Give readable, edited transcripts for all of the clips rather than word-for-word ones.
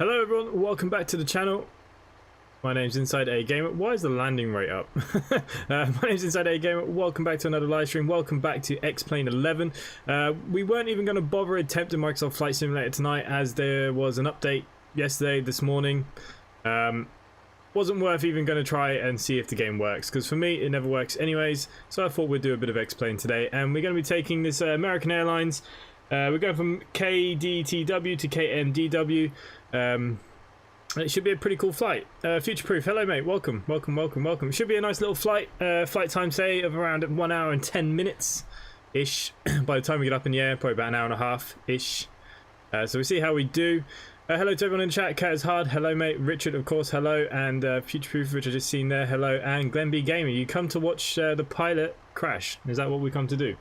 Hello everyone, welcome back to the channel. My name's InsideAgameR. Why is the landing rate up? My name's InsideAgameR. Welcome back to another live stream. Welcome back to X-Plane 11. We weren't even going to bother attempting Microsoft Flight Simulator tonight as there was an update yesterday, this morning. Wasn't worth even going to try and see if the game works, because for me it never works anyways. So I thought we'd do a bit of X-Plane today, and we're going to be taking this American Airlines. We're going from KDTW to KMDW. It should be a pretty cool flight. Future proof, hello mate, welcome. It should be a nice little flight. Flight time say of around 1 hour and 10 minutes ish. By the time we get up in the air, probably about an hour and a half ish. So we'll see how we do. Hello to everyone in the chat. Cat is hard, hello mate. Richard, of course, hello. And future proof, which I just seen there, hello. And Glenn B Gamer, you come to watch the pilot crash. Is that what we come to do?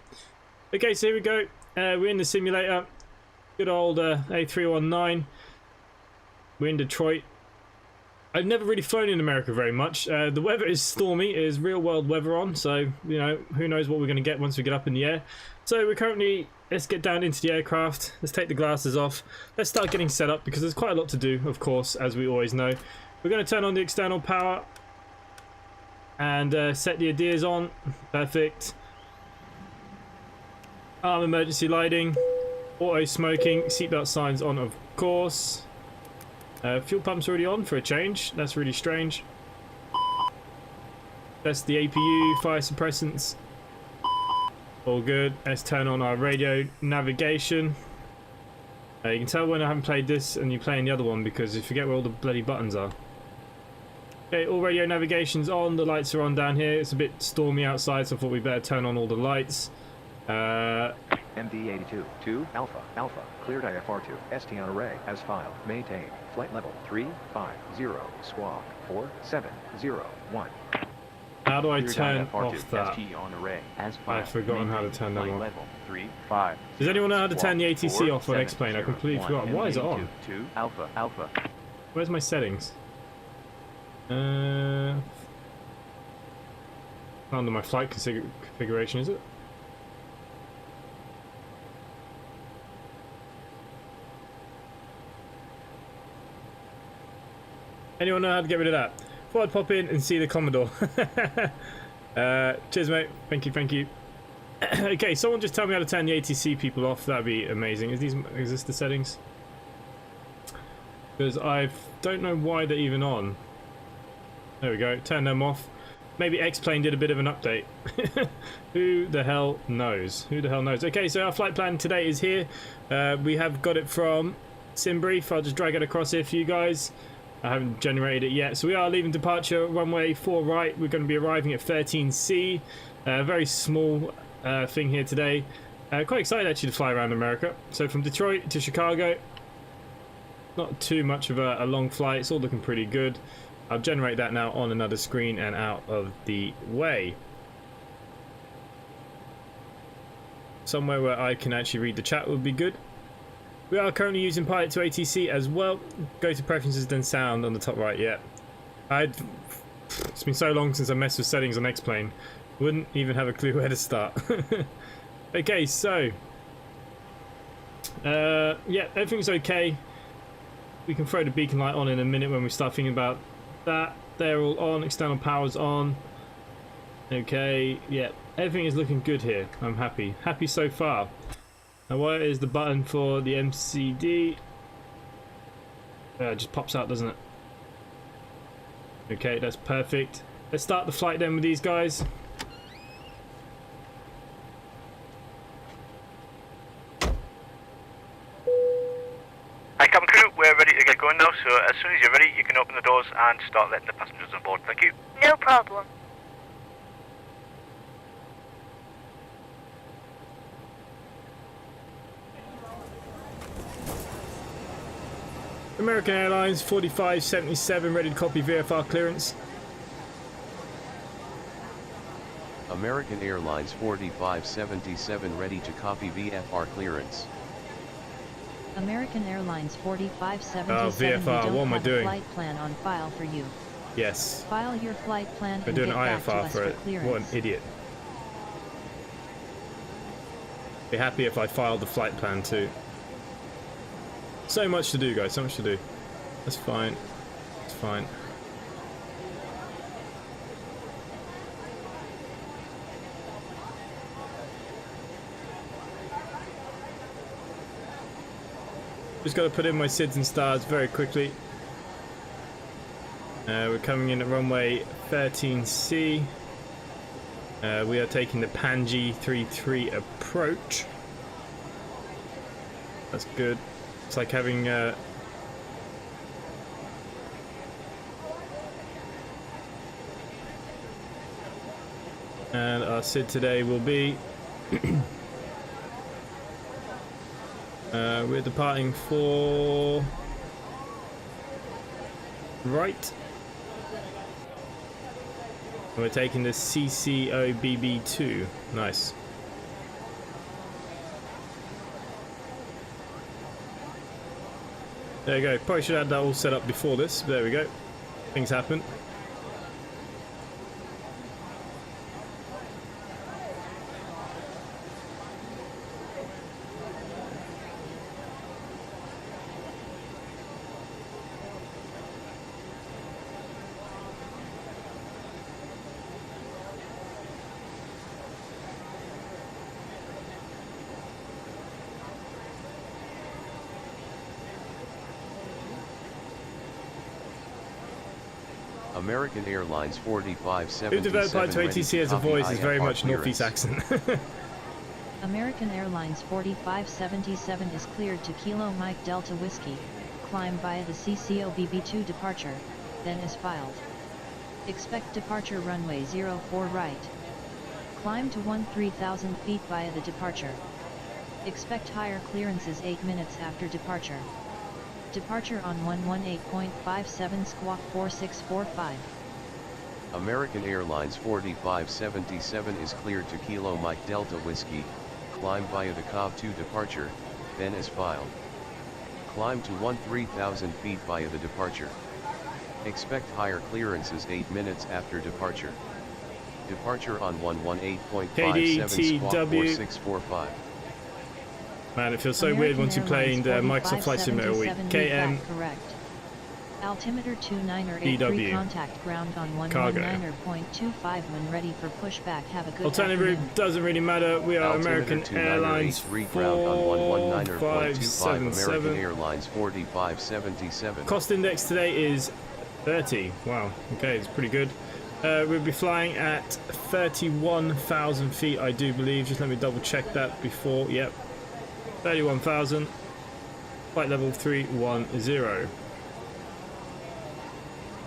Okay, so here we go. We're in the simulator. Good old A319. We're in Detroit. I've never really flown in America very much. The weather is stormy. It is real world weather on, so you know, who knows what we're going to get once we get up in the air. So we're currently, let's get down into the aircraft. Let's take the glasses off. Let's start getting set up because there's quite a lot to do, of course, as we always know. We're going to turn on the external power and set the ADIRs on. Perfect. Arm emergency lighting. Auto smoking. Seatbelt signs on, of course. Fuel pump's already on for a change. That's really strange. That's the APU, fire suppressants. All good. Let's turn on our radio navigation. You can tell when I haven't played this and you're playing the other one because you forget where all the bloody buttons are. Okay, all radio navigation's on. The lights are on down here. It's a bit stormy outside, so I thought we better turn on all the lights. MD82 2 Alpha Alpha cleared IFR2 ST on array as filed. Maintain flight level 350 squawk 4701. How do I turn off that? ST on array as filed. I've forgotten how to turn that flight off. level 35. Does anyone know how to turn the ATC off on X-Plane? I completely forgot. Why is it on? 2 Alpha Alpha. Where's my settings? Under my flight configuration, is it? Anyone know how to get rid of that? Thought I'd pop in and see the Commodore. Cheers, mate. Thank you. Okay, someone just tell me how to turn the ATC people off. That'd be amazing. Is this the settings? Because I don't know why they're even on. There we go. Turn them off. Maybe X-Plane did a bit of an update. Who the hell knows? Who the hell knows? Okay, so our flight plan today is here. We have got it from SimBrief. I'll just drag it across here for you guys. I haven't generated it yet. So we are leaving departure runway 4 right. We're going to be arriving at 13C. Very small thing here today. Quite excited actually to fly around America. So from Detroit to Chicago. Not too much of a long flight. It's all looking pretty good. I'll generate that now on another screen and out of the way. Somewhere where I can actually read the chat would be good. We are currently using Pilot2atc as well. Go to preferences, then sound on the top right. Yeah, it's been so long since I messed with settings on X-Plane. Wouldn't even have a clue where to start. Okay, so yeah, everything's okay. We can throw the beacon light on in a minute when we start thinking about that. They're all on. External power's on. Okay, yeah, everything is looking good here. I'm happy so far. Now where is the button for the MCD? It just pops out, doesn't it? Okay, that's perfect. Let's start the flight then with these guys. Hi cabin crew, we're ready to get going now, so as soon as you're ready you can open the doors and start letting the passengers on board. Thank you. No problem. American Airlines 4577 ready to copy VFR clearance. American Airlines 4577 ready to copy VFR clearance. American Airlines 4577. Oh, VFR, what am I doing? Flight plan on file for you. Yes. File your flight plan I'm and doing get an back to IFR us for it. clearance. What an idiot. Be happy if I filed the flight plan too. So much to do, guys, so much to do. That's fine. It's fine. Just got to put in my SIDS and stars very quickly. We're coming in at runway 13C. We are taking the Panji 33 approach. That's good. It's like having and our SID today will be we're departing for right. We're taking the CCOBB2. Nice. There you go. Probably should have that all set up before this. There we go. Things happen. American Airlines Who 4577 developed Pilot2atc as a voice is very IFR much Northeast clearance. accent. American Airlines 4577 is cleared to Kilo Mike Delta Whiskey, climb via the CCOBB2 departure, then is filed. Expect departure runway 04 right. Climb to 13,000 feet via the departure. Expect higher clearances 8 minutes after departure. Departure on 118.57 squawk 4645. American Airlines 4577 is cleared to Kilo Mike Delta Whiskey, climb via the COB2 departure, then is filed. Climb to 13,000 feet via the departure. Expect higher clearances 8 minutes after departure. Departure on 118.57 squawk KDTW. 4645. Man, it feels so weird once you play in the Microsoft Flight Simulator week. Correct. Altimeter 2983 contact ground on 119.25 when ready for pushback. Have a good Alternative afternoon. route doesn't really matter. We are American Airlines 3 ground on 119.25 American 4577. Airlines 4577. Cost index today is 30. Wow. Okay, it's pretty good. We'll be flying at 31,000 feet, I do believe. Just let me double check that before. Yep. 31,000. Flight level 310.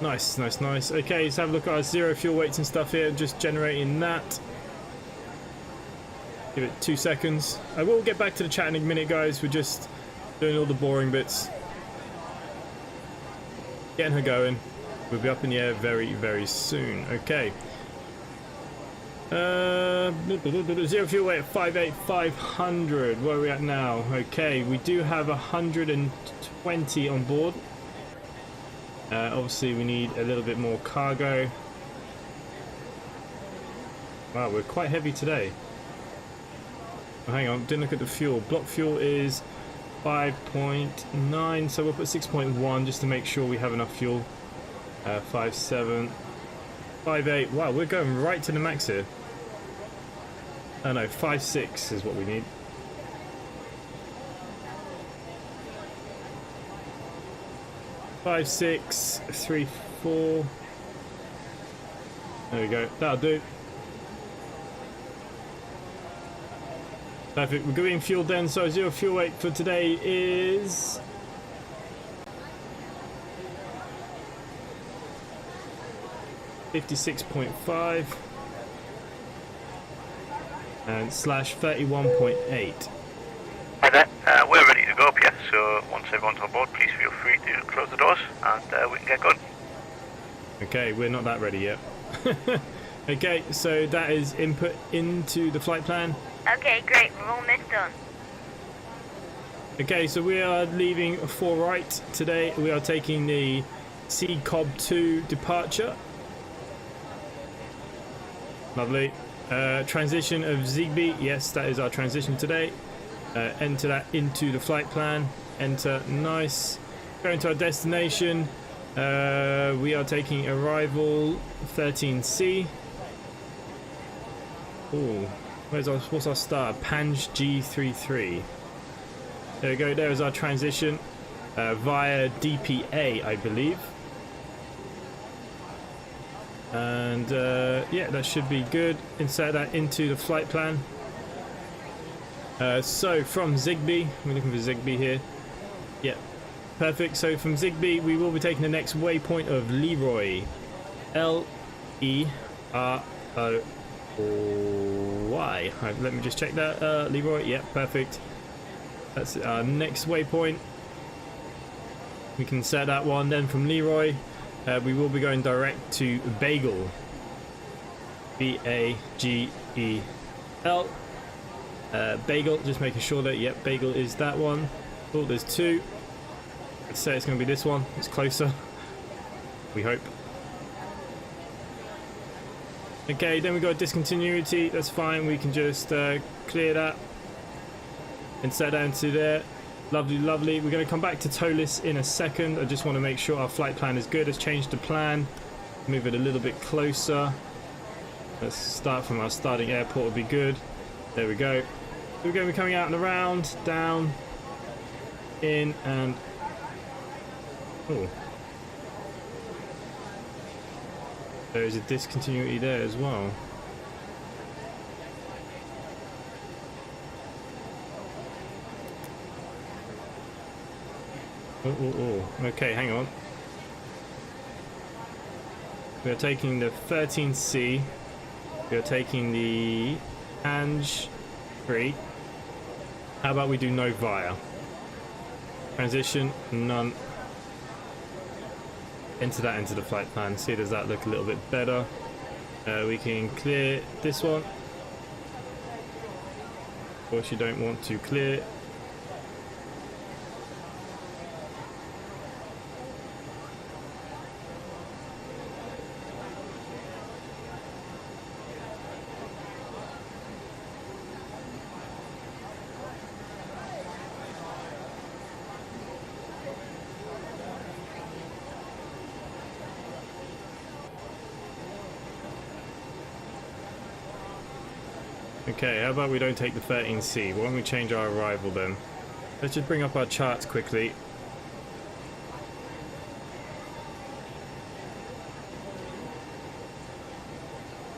Nice, nice, nice. Okay, let's have a look at our zero fuel weights and stuff here. Just generating that. Give it 2 seconds. I will get back to the chat in a minute, guys. We're just doing all the boring bits. Getting her going. We'll be up in the air very, very soon. Okay. Zero fuel weight at 58,500. Where are we at now? Okay, we do have 120 on board. Obviously, we need a little bit more cargo. Wow, we're quite heavy today. Oh, hang on, didn't look at the fuel. Block fuel is 5.9, so we'll put 6.1 just to make sure we have enough fuel. 5.7, 5.8. Wow, we're going right to the max here. Oh no, 5.6 is what we need. Five, 6, 3, 4. There we go. That'll do. Perfect. We're going fuel then. So zero fuel weight for today is 56.5 and slash 31.8. Hi there, we're ready to go up here, so once everyone's on board, please feel free to close the doors and we can get going. Okay, we're not that ready yet. Okay, so that is input into the flight plan. Okay, great. We're almost done. Okay, so we are leaving for right today. We are taking the CCOB2 departure. Lovely. Transition of Zigbee. Yes, that is our transition today. Enter that into the flight plan. Enter. Nice. Going to our destination. We are taking arrival 13C. Oh, what's our start? Panj G33. There we go. There is our transition via DPA, I believe. And yeah, that should be good. Insert that into the flight plan. So from Zigbee, we're looking for Zigbee here. Yeah, perfect. So from Zigbee, we will be taking the next waypoint of Leroy. L-E-R-O-Y. Right, let me just check that. Leroy, yeah, perfect. That's our next waypoint. We can set that one. Then from Leroy, we will be going direct to Bagel. B-A-G-E-L. Bagel, just making sure that, yep, Bagel is that one. Oh, there's two. Let's say it's going to be this one. It's closer. We hope. Okay, then we got discontinuity. That's fine. We can just clear that and set that into there. Lovely, lovely. We're going to come back to Toliss in a second. I just want to make sure our flight plan is good. Let's change the plan. Move it a little bit closer. Let's start from our starting airport. Would be good. There we go. We're going to be coming out and around, down, in, and oh, there is a discontinuity there as well. Oh. Okay, hang on. We are taking the 13C. We are taking the Ange 3. How about we do no via? Transition, none. Enter that into the flight plan. See, does that look a little bit better? We can clear this one. Of course, you don't want to clear. Okay, how about we don't take the 13C? Why don't we change our arrival then? Let's just bring up our charts quickly.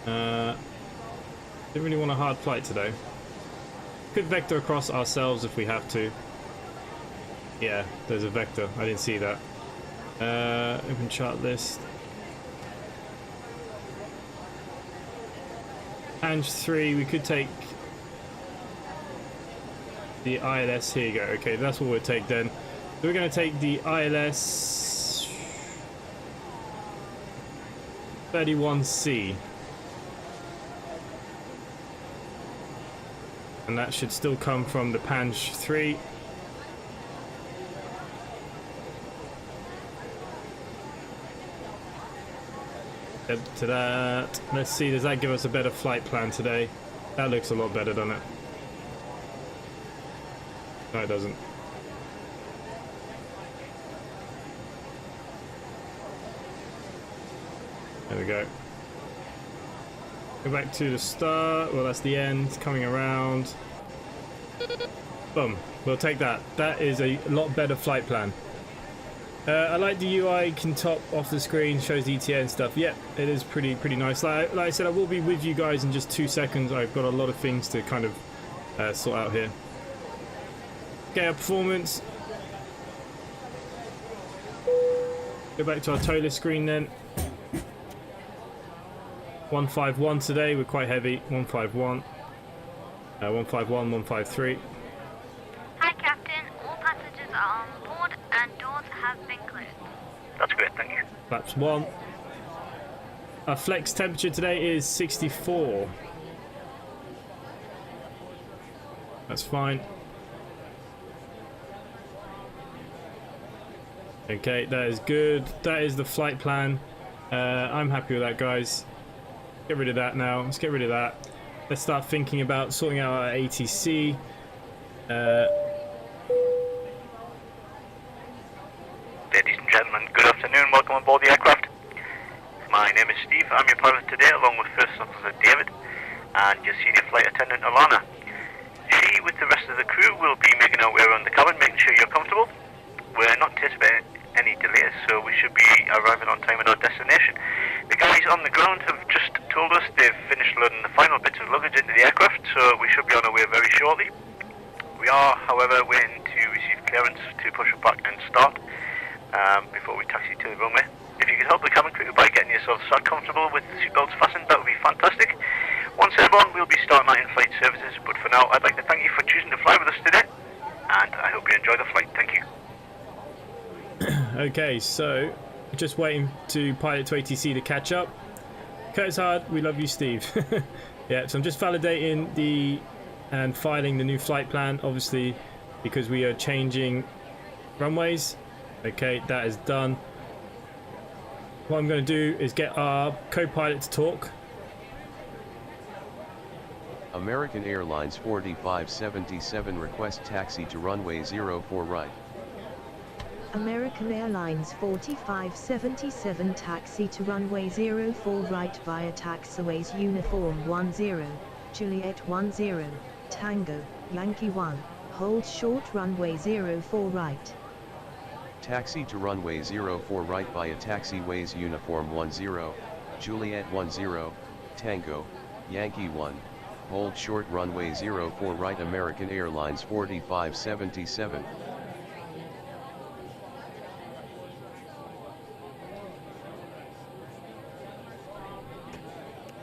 Didn't really want a hard flight today. Could vector across ourselves if we have to. Yeah, there's a vector. I didn't see that. Open chart list. Ange 3, we could take the ILS. Here you go. Okay, that's what we'll take then. So we're going to take the ILS 31C. And that should still come from the Pange 3. To that. Let's see, does that give us a better flight plan today? That looks a lot better, doesn't it? No, it doesn't. There we go. Go back to the start. Well, that's the end. Coming around. Boom. We'll take that. That is a lot better flight plan. I like the UI can top off the screen, shows the ETA and stuff. Yep, it is pretty nice. Like I said, I will be with you guys in just 2 seconds. I've got a lot of things to kind of sort out here. Okay, our performance. Go back to our Toliss screen then. 151 today. We're quite heavy. 151. 151, 153. Hi, Captain. All passengers are on board and doors have been closed. That's great, thank you. Flaps 1. Our flex temperature today is 64. That's fine. Okay, that is good. That is the flight plan. I'm happy with that, guys. Get rid of that now. Let's get rid of that. Let's start thinking about sorting out our ATC. I'm your pilot today, along with First Officer David and your senior flight attendant Alana. She, with the rest of the crew, will be making our way around the cabin, making sure you're comfortable. We're not anticipating any delays, so we should be arriving on time at our destination. The guys on the ground have just told us they've finished loading the final bits of luggage into the aircraft, so we should be on our way very shortly. We are, however, waiting to receive clearance to push back and start before we taxi to the runway. If you could help the cabin crew by getting yourself sat comfortable with the seatbelts fastened, that would be fantastic. Once airborne, we'll be starting our in-flight services, but for now, I'd like to thank you for choosing to fly with us today, and I hope you enjoy the flight. Thank you. Okay, so just waiting to Pilot2atc to catch up. Curtis Hard, we love you, Steve. Yeah, so I'm just validating and filing the new flight plan, obviously, because we are changing runways. Okay, that is done. What I'm going to do is get our co-pilot to talk. American Airlines 4577 request taxi to runway 04 right. American Airlines 4577 taxi to runway 04 right via taxiways uniform 10, Juliet 10, Tango, Yankee 1, hold short runway 04 right. Taxi to runway 04 right via taxiways uniform 10, Juliet 10, Tango, Yankee 1, hold short runway 04 right. American Airlines 4577.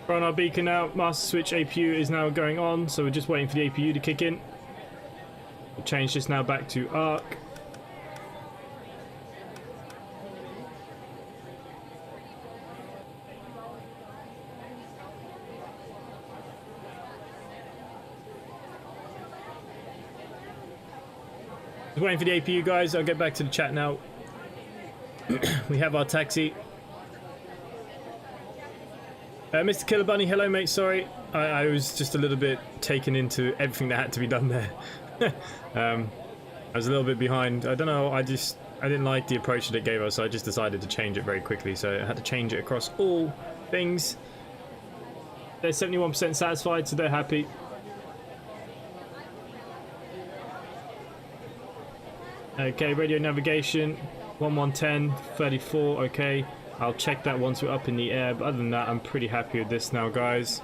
We're on our beacon now. Master switch APU is now going on, so we're just waiting for the APU to kick in. We'll change this now back to ARC. Just waiting for the APU, guys. I'll get back to the chat now. We have our taxi. Mr. Killer Bunny, hello mate, sorry. I was just a little bit taken into everything that had to be done there. I was a little bit behind. I don't know, I didn't like the approach that it gave us, so I just decided to change it very quickly. So I had to change it across all things. They're 71% satisfied, so they're happy. Okay, radio navigation, 1110, 34, okay. I'll check that once we're up in the air, but other than that, I'm pretty happy with this now, guys.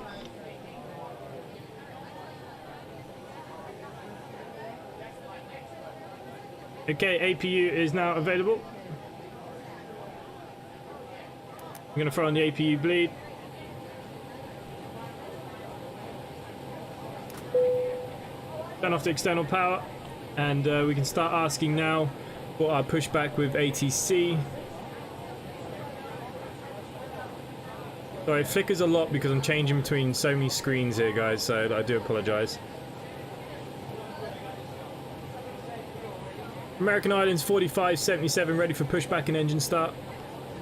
Okay, APU is now available. I'm going to throw on the APU bleed. Turn off the external power, and we can start asking now for our pushback with ATC. Sorry, it flickers a lot because I'm changing between so many screens here, guys, so I do apologize. American Islands 4577 ready for pushback and engine start.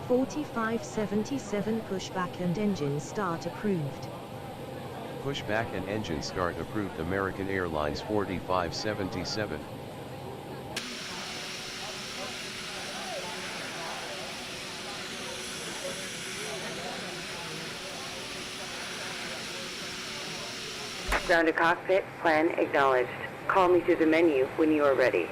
4577 pushback and engine start approved. Pushback and engine start approved. American Airlines 4577. Ground to cockpit, plan acknowledged. Call me through the menu when you are ready.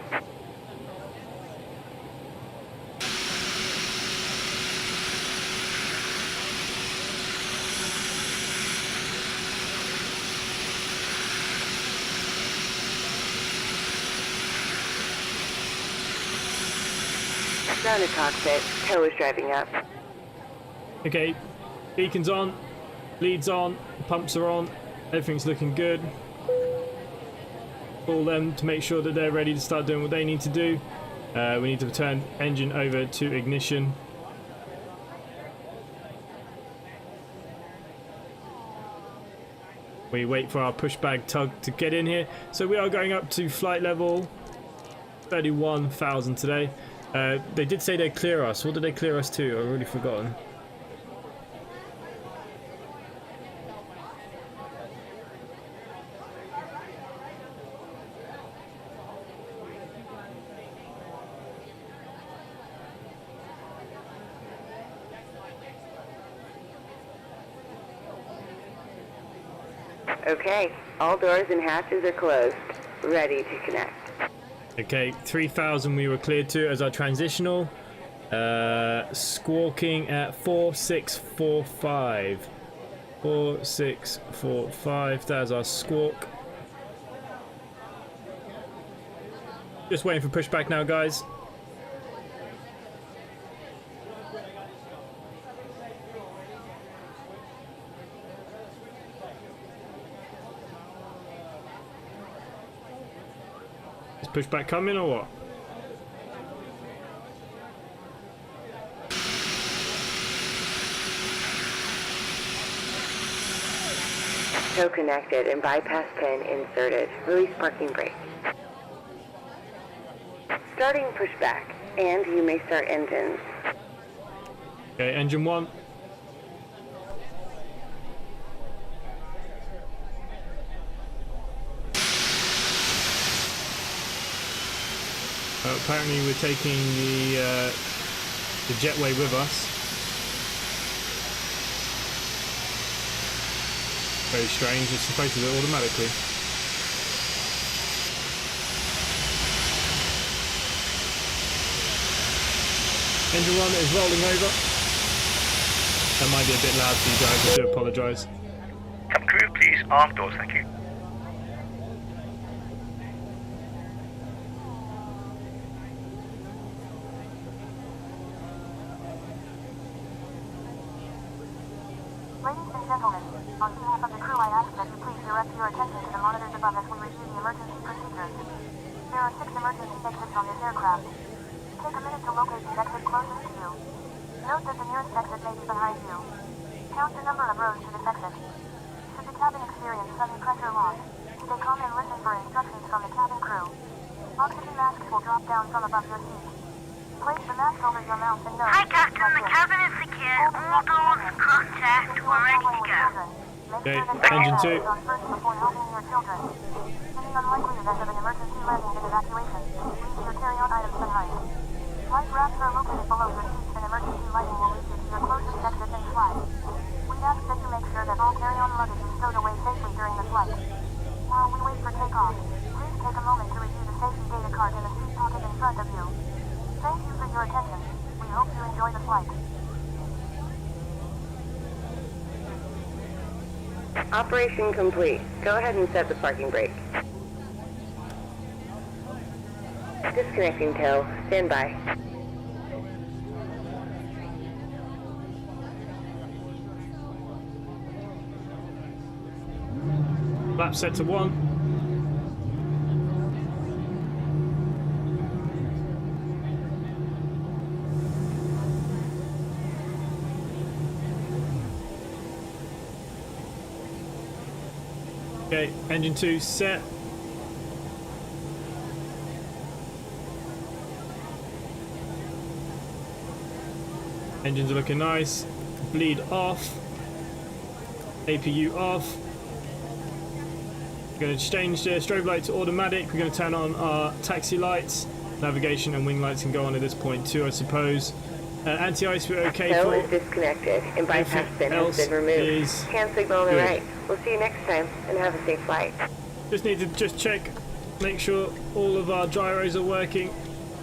Ground to cockpit, tow is driving up. Okay, beacon's on, leads on, pumps are on. Everything's looking good. Call them to make sure that they're ready to start doing what they need to do. We need to turn engine over to ignition. We wait for our pushback tug to get in here. So we are going up to flight level 31,000 today. They did say they'd clear us. What did they clear us to? I've already forgotten. Okay, all doors and hatches are closed. Ready to connect. Okay, 3000 we were cleared to as our transitional. Squawking at 4645. 4645, that's our squawk. Just waiting for pushback now, guys. Is pushback coming or what? Tow connected and bypass pin inserted. Release parking brake. Starting pushback, and you may start engines. Okay, engine 1. Apparently we're taking the jetway with us. Very strange, it's supposed to do it automatically. Engine 1 is rolling over. That might be a bit loud for you guys, I do apologise. Cabin crew, please arm doors, thank you. Ladies and gentlemen, on behalf of the crew, I ask that you please direct your attention to the monitors above as we review the emergency procedures. There are 6 emergency exits on this aircraft. Take a minute to locate the exit closest to you. Note that the nearest exit may be behind you. Count the number of rows to this exit. Should the cabin experience sudden pressure loss, stay calm and listen for instructions from the cabin crew. Oxygen masks will drop down from above your seat. Place the mask over your mouth and nose. Hi, Captain. The cabin is secure. All doors, contact. We're ready to go. Okay, engine 2. Before helping your children. In the unlikely event of an emergency landing and evacuation, leave your carry-on items behind. Life rafts are located below your seats and emergency lighting will lead you to your closest exit and flight. We ask that you make sure that all carry-on luggage is stowed away safely during the flight. While we wait for takeoff, please take a moment to review the safety data card in the seat pocket in front of you. Thank you for your attention. We hope you enjoy the flight. Operation complete. Go ahead and set the parking brake. Disconnecting tow. Stand by. Lap set to 1. Okay, engine 2 set. Engines are looking nice. Bleed off. APU off. We're going to change the strobe light to automatic. We're going to turn on our taxi lights. Navigation and wing lights can go on at this point too, I suppose. Anti-ice we're okay Tow for. is disconnected and bypass bin has been removed. Hand signal on the right. We'll see you next time and have a safe flight. Just need to check, make sure all of our gyros are working.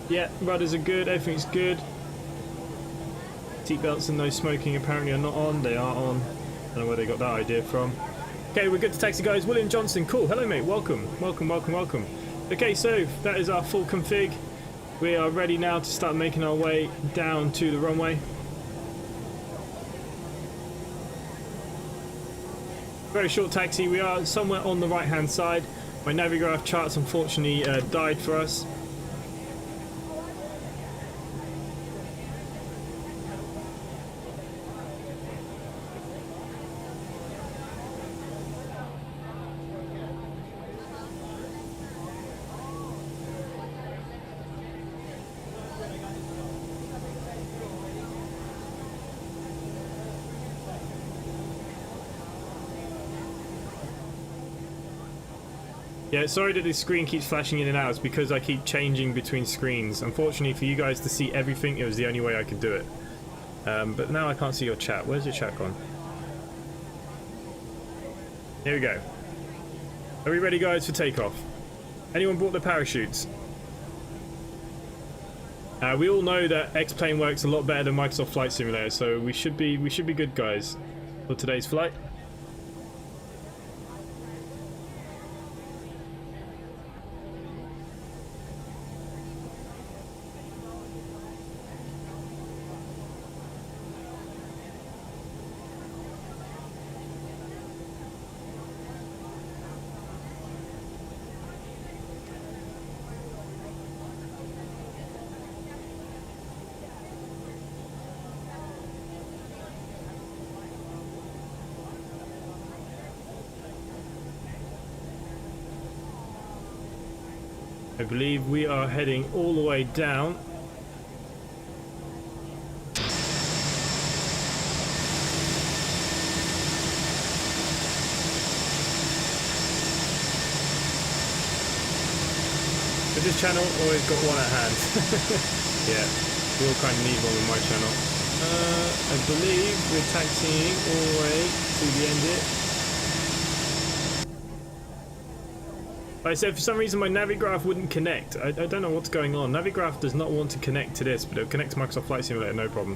Yeah, rudders are good, everything's good. Seatbelts and no smoking apparently are not on. They are on. I don't know where they got that idea from. Okay, we're good to taxi, guys. William Johnson, cool. Hello, mate. Welcome. Okay, so that is our full config. We are ready now to start making our way down to the runway. Very short taxi. We are somewhere on the right hand side. My Navigraph charts unfortunately died for us. Yeah, sorry that this screen keeps flashing in and out. It's because I keep changing between screens. Unfortunately, for you guys to see everything, it was the only way I could do it. But now I can't see your chat. Where's your chat gone? Here we go. Are we ready, guys, for takeoff? Anyone brought their parachutes? We all know that X-Plane works a lot better than Microsoft Flight Simulator, so we should be good, guys, for today's flight. I believe we are heading all the way down. But this channel always got one at hand. Yeah, we all kind of need one with my channel. I believe we're taxiing all the way to the end here. Like I said, for some reason my Navigraph wouldn't connect. I don't know what's going on. Navigraph does not want to connect to this, but it'll connect to Microsoft Flight Simulator, no problem.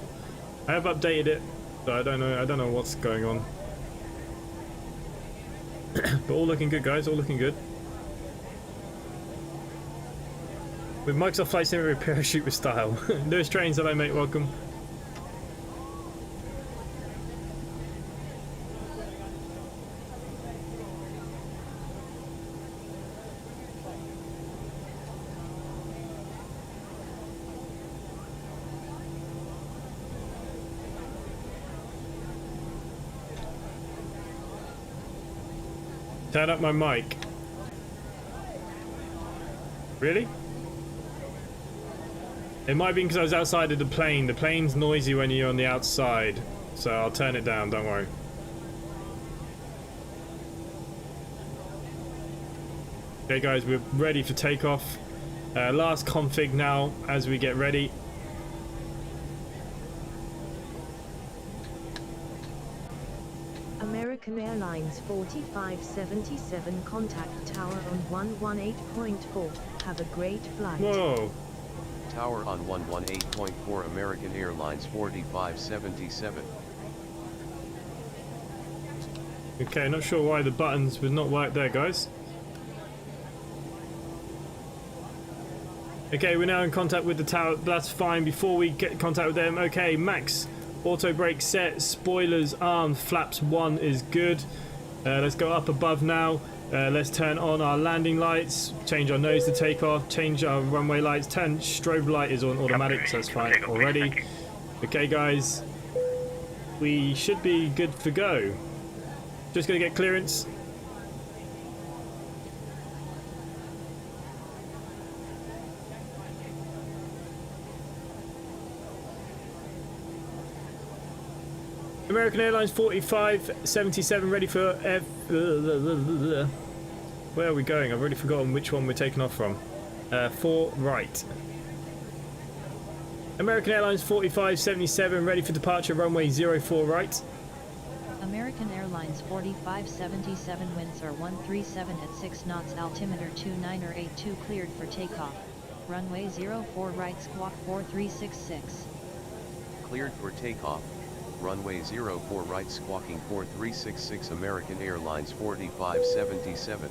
I have updated it, so I don't know what's going on. But all looking good, guys, all looking good. With Microsoft Flight Simulator, parachute with style. Lewis Trains, hello mate, welcome. Turn up my mic. Really? It might be because I was outside of the plane. The plane's noisy when you're on the outside. So I'll turn it down, don't worry. Okay guys, we're ready for takeoff. Last config now as we get ready. American Airlines 4577 contact tower on 118.4. Have a great flight. Whoa. Tower on 118.4 American Airlines 4577. Okay, not sure why the buttons would not work there, guys. Okay, we're now in contact with the tower. That's fine. Before we get in contact with them, okay, max. Auto brake set, spoilers armed, flaps 1 is good. Let's go up above now. Let's turn on our landing lights, change our nose to takeoff, change our runway lights, turn strobe light is on automatic, so that's fine already. Okay guys, we should be good for go. Just gonna get clearance. American Airlines 4577 ready for where are we going? I've already forgotten which one we're taking off from. 4 right. American Airlines 4577 ready for departure, runway 04 right. American Airlines 4577 winds are 137 at 6 knots, altimeter 2982, cleared for takeoff. Runway 04 right, squawk 4366. Cleared for takeoff. Runway 04 right, squawking 4366. American Airlines 4577.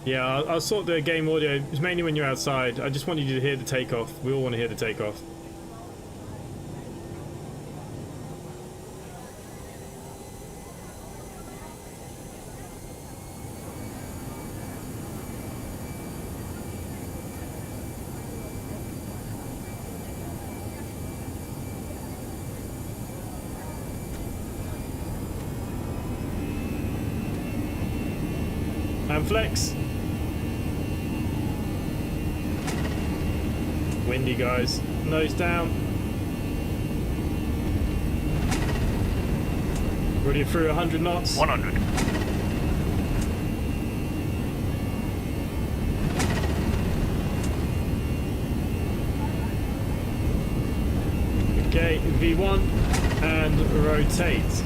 Yeah, I'll sort the game audio. It's mainly when you're outside. I just want you to hear the takeoff. We all want to hear the takeoff. And flex. Windy, guys. Nose down. Already through 100 knots. 100. Okay, V1 and rotate.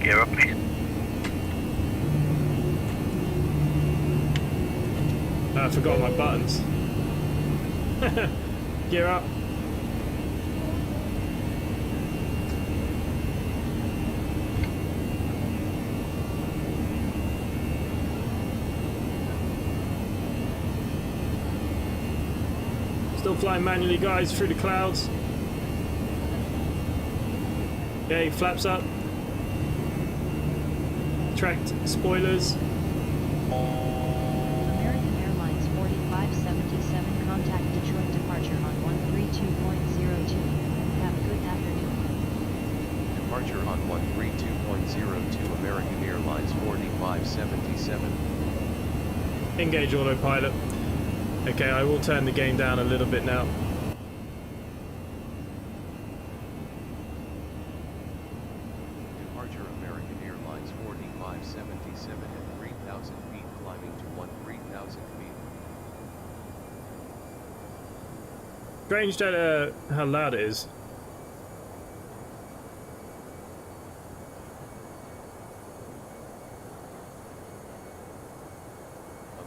Gear up, please. I forgot my buttons. Gear up. Still flying manually, guys, through the clouds. Okay, flaps up. Tracked spoilers. American Airlines 4577 contact Detroit departure on 132.02. Have a good afternoon. Departure on 132.02 American Airlines 4577. Engage autopilot. Okay, I will turn the game down a little bit now. Departure American Airlines 4577 at 3,000 feet climbing to 13,000 feet. Strange that how loud it is.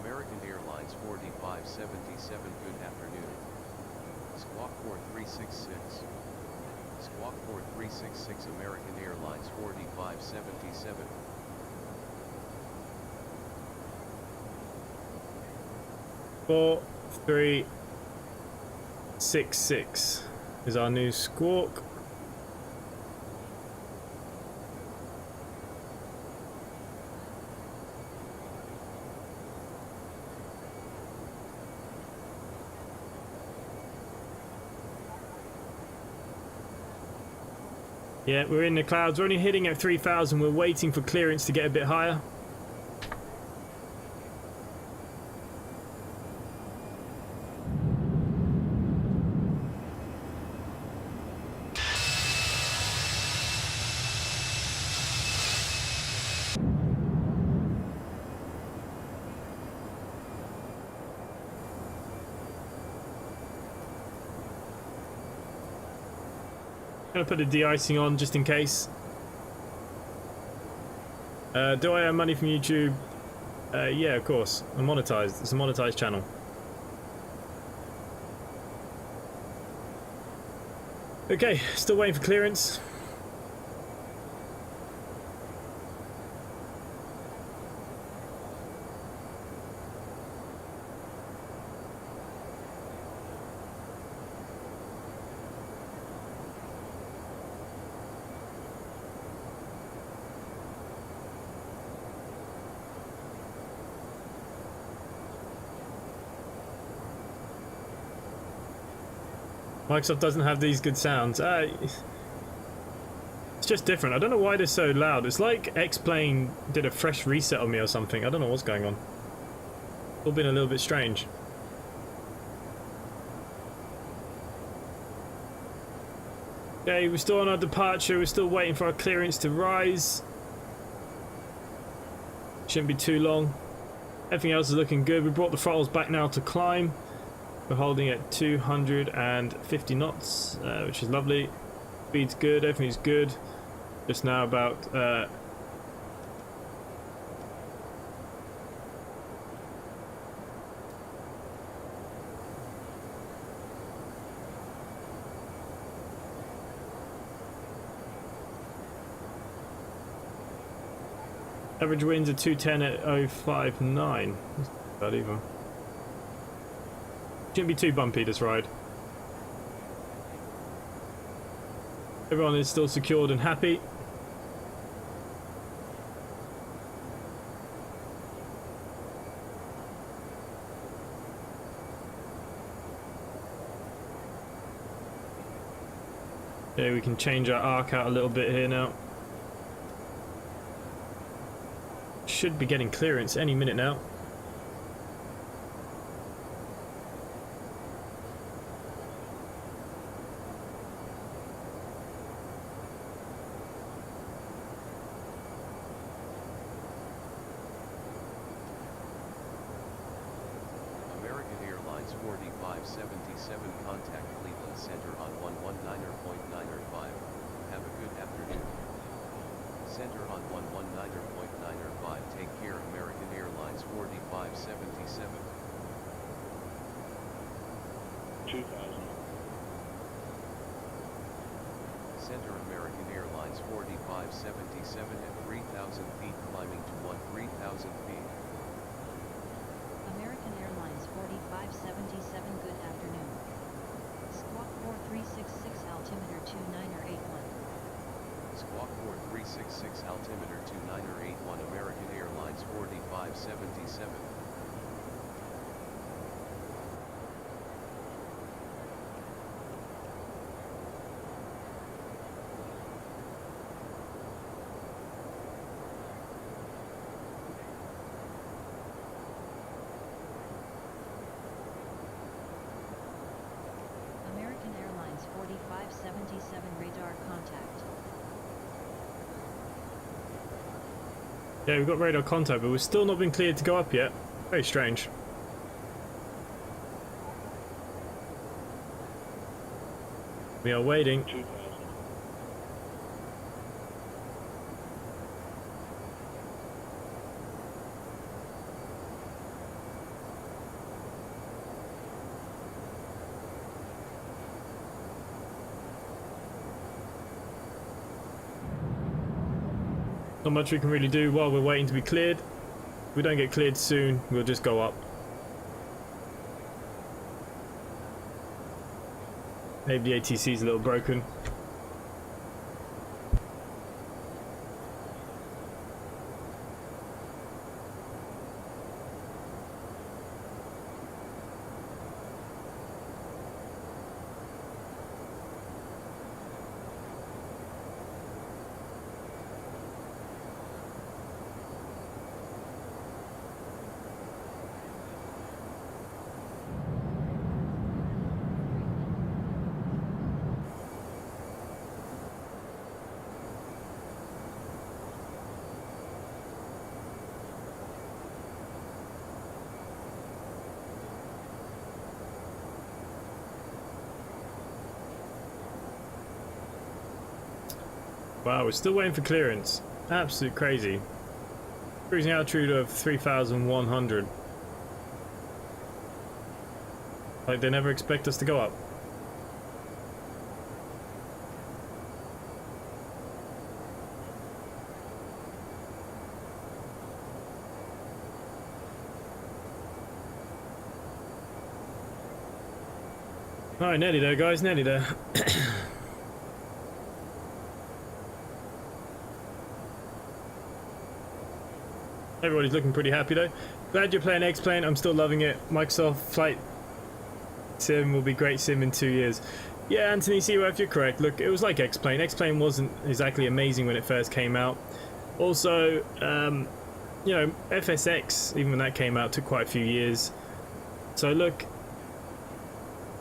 American Airlines 4577, good afternoon. Squawk 4366. Squawk 4366 American Airlines 4577. 4366 is our new squawk. Yeah, we're in the clouds. We're only hitting at 3,000. We're waiting for clearance to get a bit higher. Gonna put the de-icing on just in case. Do I earn money from YouTube? Yeah, of course. I'm monetized. It's a monetized channel. Okay, still waiting for clearance. Microsoft doesn't have these good sounds. It's just different. I don't know why they're so loud. It's like X-Plane did a fresh reset on me or something. I don't know what's going on. It's all been a little bit strange. Okay, we're still on our departure. We're still waiting for our clearance to rise. Shouldn't be too long. Everything else is looking good. We brought the throttles back now to climb. We're holding at 250 knots, which is lovely. Speed's good, everything's good. Just now about average winds are 210 at 059. That's not bad either. Shouldn't be too bumpy this ride. Everyone is still secured and happy. Okay, we can change our arc out a little bit here now. Should be getting clearance any minute now. American Airlines 4577 contact Cleveland Center on 119.905. Have a good afternoon. Center on 119.905. Take care American Airlines 4577. 2000. Center American Airlines 4577 at 3,000 feet climbing to 13,000 feet. American Airlines 4577, good afternoon. Squawk 4366 altimeter 29er81. Squawk 4366 altimeter 29er81 American Airlines 4577. American Airlines 4577 radar contact. Yeah, we've got radar contact, but we've still not been cleared to go up yet. Very strange. We are waiting. 2000. Not much we can really do while we're waiting to be cleared. If we don't get cleared soon, we'll just go up. Maybe the ATC is a little broken. Wow, we're still waiting for clearance. Absolute crazy. Cruising altitude of 3,100. Like they never expect us to go up. Alright, nearly there guys, nearly there. Everybody's looking pretty happy though. Glad you're playing X-Plane, I'm still loving it. Microsoft Flight Sim will be great sim in 2 years. Yeah, Anthony Seaworth, you're correct. Look, it was like X-Plane. X-Plane wasn't exactly amazing when it first came out. Also, you know, FSX, even when that came out, took quite a few years. So look,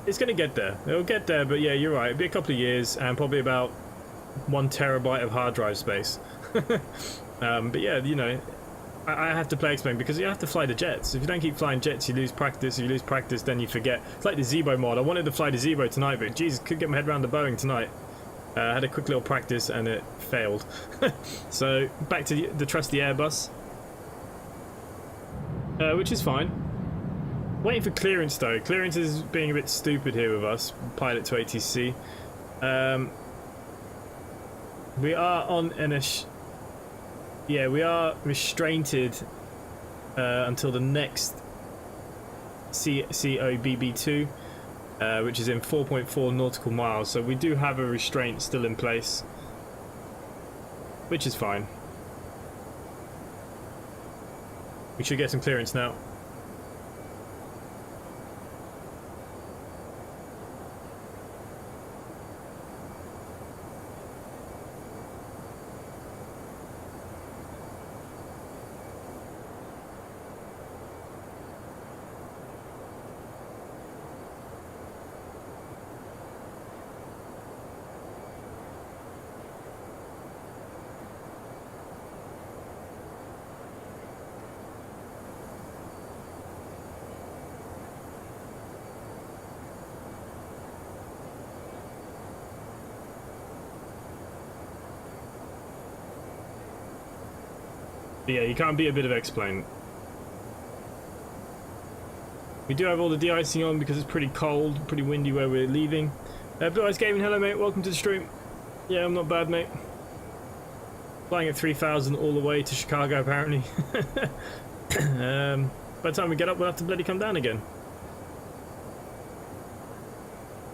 it's going to get there. It'll get there, but yeah, you're right. It'll be a couple of years and probably about 1 terabyte of hard drive space. But yeah, you know, I have to play X-Plane because you have to fly the jets. If you don't keep flying jets, you lose practice. If you lose practice, then you forget. It's like the Zebo mod. I wanted to fly the Zebo tonight, but Jesus, couldn't get my head around the Boeing tonight. I had a quick little practice and it failed. So back to the trusty Airbus, which is fine. Waiting for clearance though. Clearance is being a bit stupid here with us. Pilot2atc. We are on an yeah, we are restrained until the next COBB2, which is in 4.4 nautical miles. So we do have a restraint still in place, which is fine. We should get some clearance now. But yeah, you can't beat a bit of X-Plane. We do have all the de-icing on because it's pretty cold, pretty windy where we're leaving. Blue Eyes Gaming, hello mate, welcome to the stream. Yeah, I'm not bad mate. Flying at 3,000 all the way to Chicago apparently. By the time we get up we'll have to bloody come down again.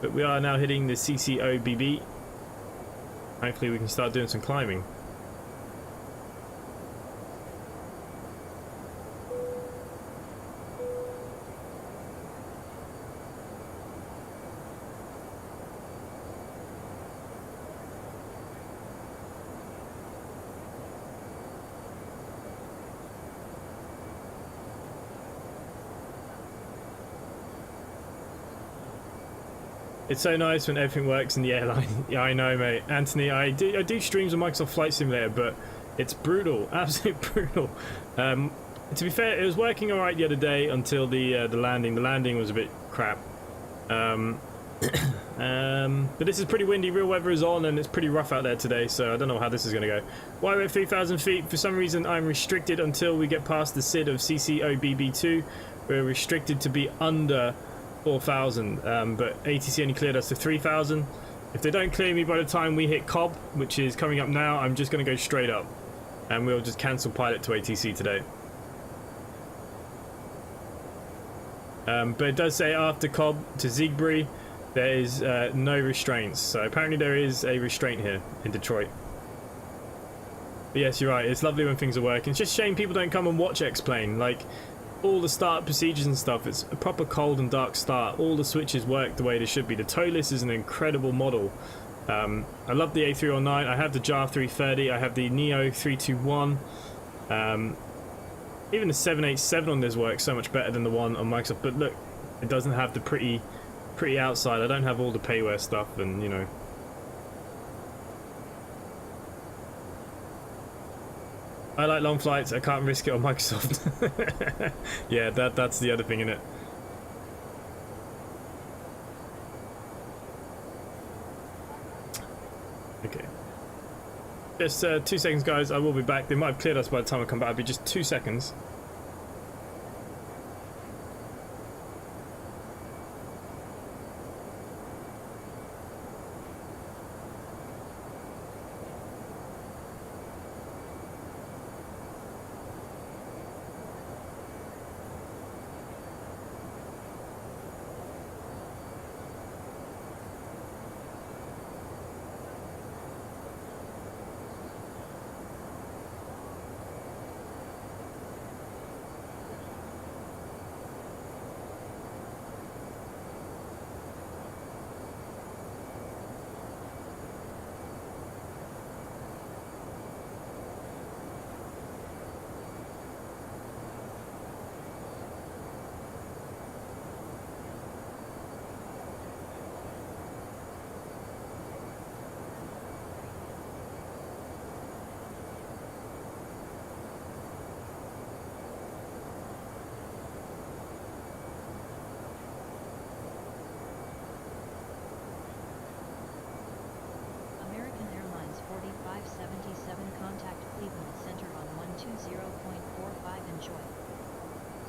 But we are now hitting the CCOBB. Hopefully we can start doing some climbing. It's so nice when everything works in the airline. Yeah, I know, mate. Anthony, I do streams on Microsoft Flight Simulator, but it's brutal, absolutely brutal. To be fair, it was working all right the other day until the landing. The landing was a bit crap. But this is pretty windy. Real weather is on, and it's pretty rough out there today. So I don't know how this is going to go. Why we're at 3,000 feet? For some reason, I'm restricted until we get past the SID of CCOBB2. We're restricted to be under 4,000, but ATC only cleared us to 3,000. If they don't clear me by the time we hit Cobb, which is coming up now, I'm just going to go straight up, and we'll just cancel Pilot2atc today. But it does say after Cobb to Ziegbury, there is no restraints. So apparently there is a restraint here in Detroit. But yes, you're right. It's lovely when things are working. It's just a shame people don't come and watch X-Plane. Like, all the start procedures and stuff, it's a proper cold and dark start. All the switches work the way they should be. The Toliss is an incredible model. I love the A319. I have the JAR 330. I have the Neo 321. Even the 787 on this works so much better than the one on Microsoft. But look, it doesn't have the pretty outside. I don't have all the payware stuff, and you know. I like long flights, I can't risk it on Microsoft. Yeah, that's the other thing, innit? Okay. Just 2 seconds, guys, I will be back. They might have cleared us by the time I come back. It'll be just 2 seconds.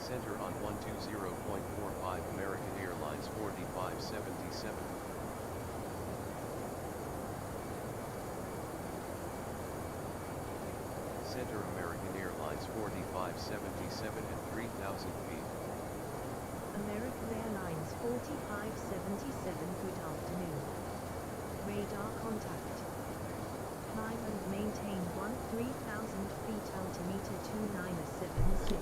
Center on 120.45 American Airlines 4577. Center American Airlines 4577 at 3,000 feet. American Airlines 4577, good afternoon. Radar contact. Climb and maintain 13,000 feet, altimeter 2976.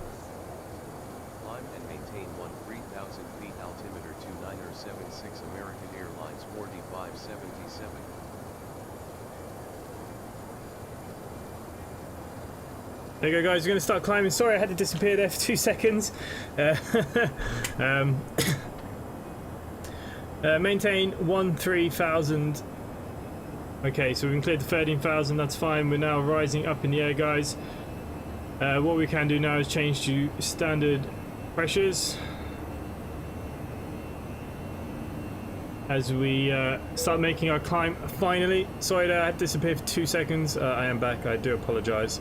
Climb and maintain 13,000 feet, altimeter 2976 American Airlines 4577. There you go, guys, we're going to start climbing. Sorry I had to disappear there for 2 seconds. Maintain 13,000. Okay, so we've cleared the 13,000, that's fine. We're now rising up in the air, guys. What we can do now is change to standard pressures as we start making our climb finally. Sorry that I had to disappear for 2 seconds. I am back, I do apologize.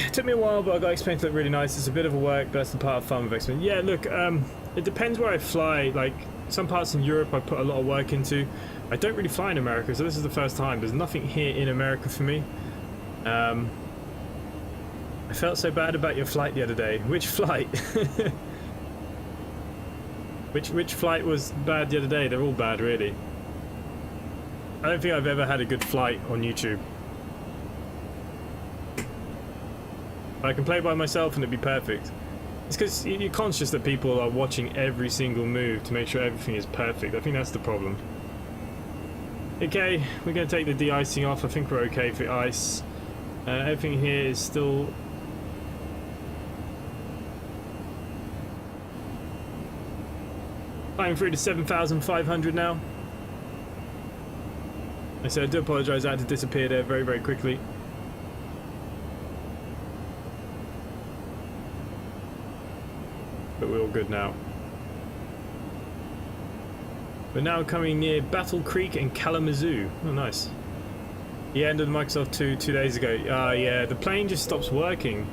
It took me a while, but I got X-Plane to look really nice. It's a bit of a work, but that's the part of fun with X-Plane. Yeah, look, it depends where I fly. Like, some parts in Europe I put a lot of work into. I don't really fly in America, so this is the first time. There's nothing here in America for me. I felt so bad about your flight the other day. Which flight? Which flight was bad the other day? They're all bad, really. I don't think I've ever had a good flight on YouTube. I can play by myself and it'd be perfect. It's because you're conscious that people are watching every single move to make sure everything is perfect. I think that's the problem. Okay, we're going to take the de-icing off. I think we're okay for ice. Everything here is still... Flying through to 7,500 now. I said I do apologise, I had to disappear there very, very quickly. But we're all good now. We're now coming near Battle Creek and Kalamazoo. Oh, nice. Yeah, ended Microsoft 2 days ago. Yeah, the plane just stops working.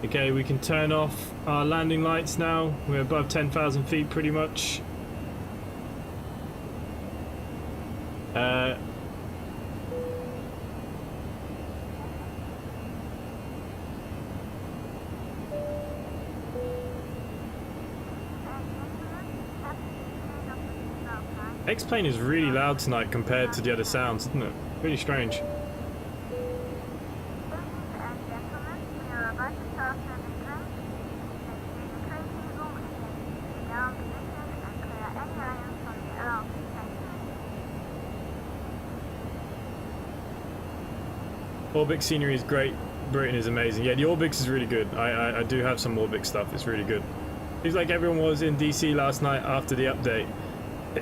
Okay, we can turn off our landing lights now. We're above 10,000 feet pretty much. X-Plane is really loud tonight compared to the other sounds, isn't it? Really strange. Orbix scenery is great. Britain is amazing. Yeah, the Orbix is really good. I do have some Orbix stuff. It's really good. Seems like everyone was in DC last night after the update.